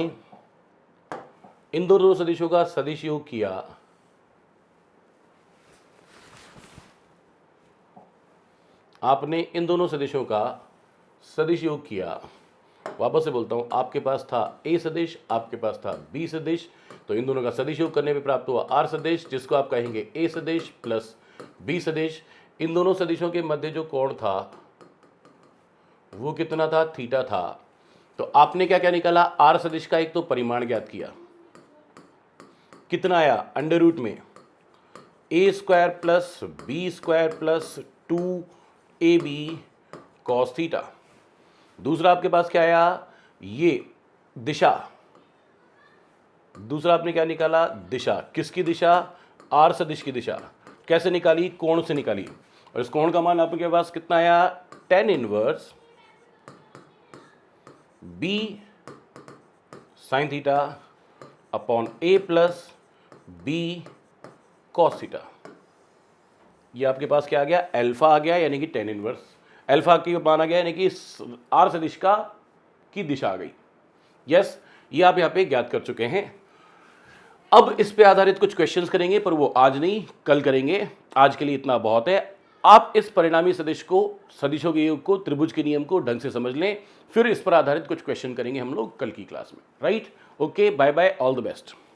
इन दोनों सदिशों का सदिश योग किया, आपने इन दोनों सदिशों का सदिश योग किया। वापस से बोलता हूं, आपके पास था ए सदिश, आपके पास था बी सदिश, तो इन दोनों का सदिश योग करने पे प्राप्त हुआ आर सदिश, जिसको आप कहेंगे ए सदिश प्लस बी सदिश। इन दोनों सदिशों के मध्य जो कोण था वो कितना था, थीटा था। तो आपने क्या क्या निकाला, आर सदिश का एक तो परिमाण ज्ञात किया, कितना आया, √ में a² plus b² plus 2ab cos theta. दूसरा आपके पास क्या आया, ये दिशा, दूसरा आपने क्या निकाला, दिशा। किसकी दिशा, आर सदिश की दिशा। कैसे निकाली, कोण से निकाली। और इस कोण का मान आपके पास कितना आया, 10 inverse b sign theta upon a plus b cos theta. ये आपके पास क्या आ गया, अल्फा आ गया, यानी कि 10 इनवर्स अल्फा की मान आ गया, यानी कि आर सदिश का की दिशा आ गई। यस, ये आप यहाँ पे ज्ञात कर चुके हैं। अब इस पे आधारित कुछ क्वेश्चंस करेंगे, पर वो आज नहीं, कल करेंगे। आज के लिए इतना बहुत है। आप इस परिणामी सदिश को, सदिशों के योग को, त्रिभुज के नियम को ढंग से समझ लें, फिर इस पर आधारित कुछ क्वेश्चन करेंगे हम लोग कल की क्लास में। Right, okay, bye bye, all the best.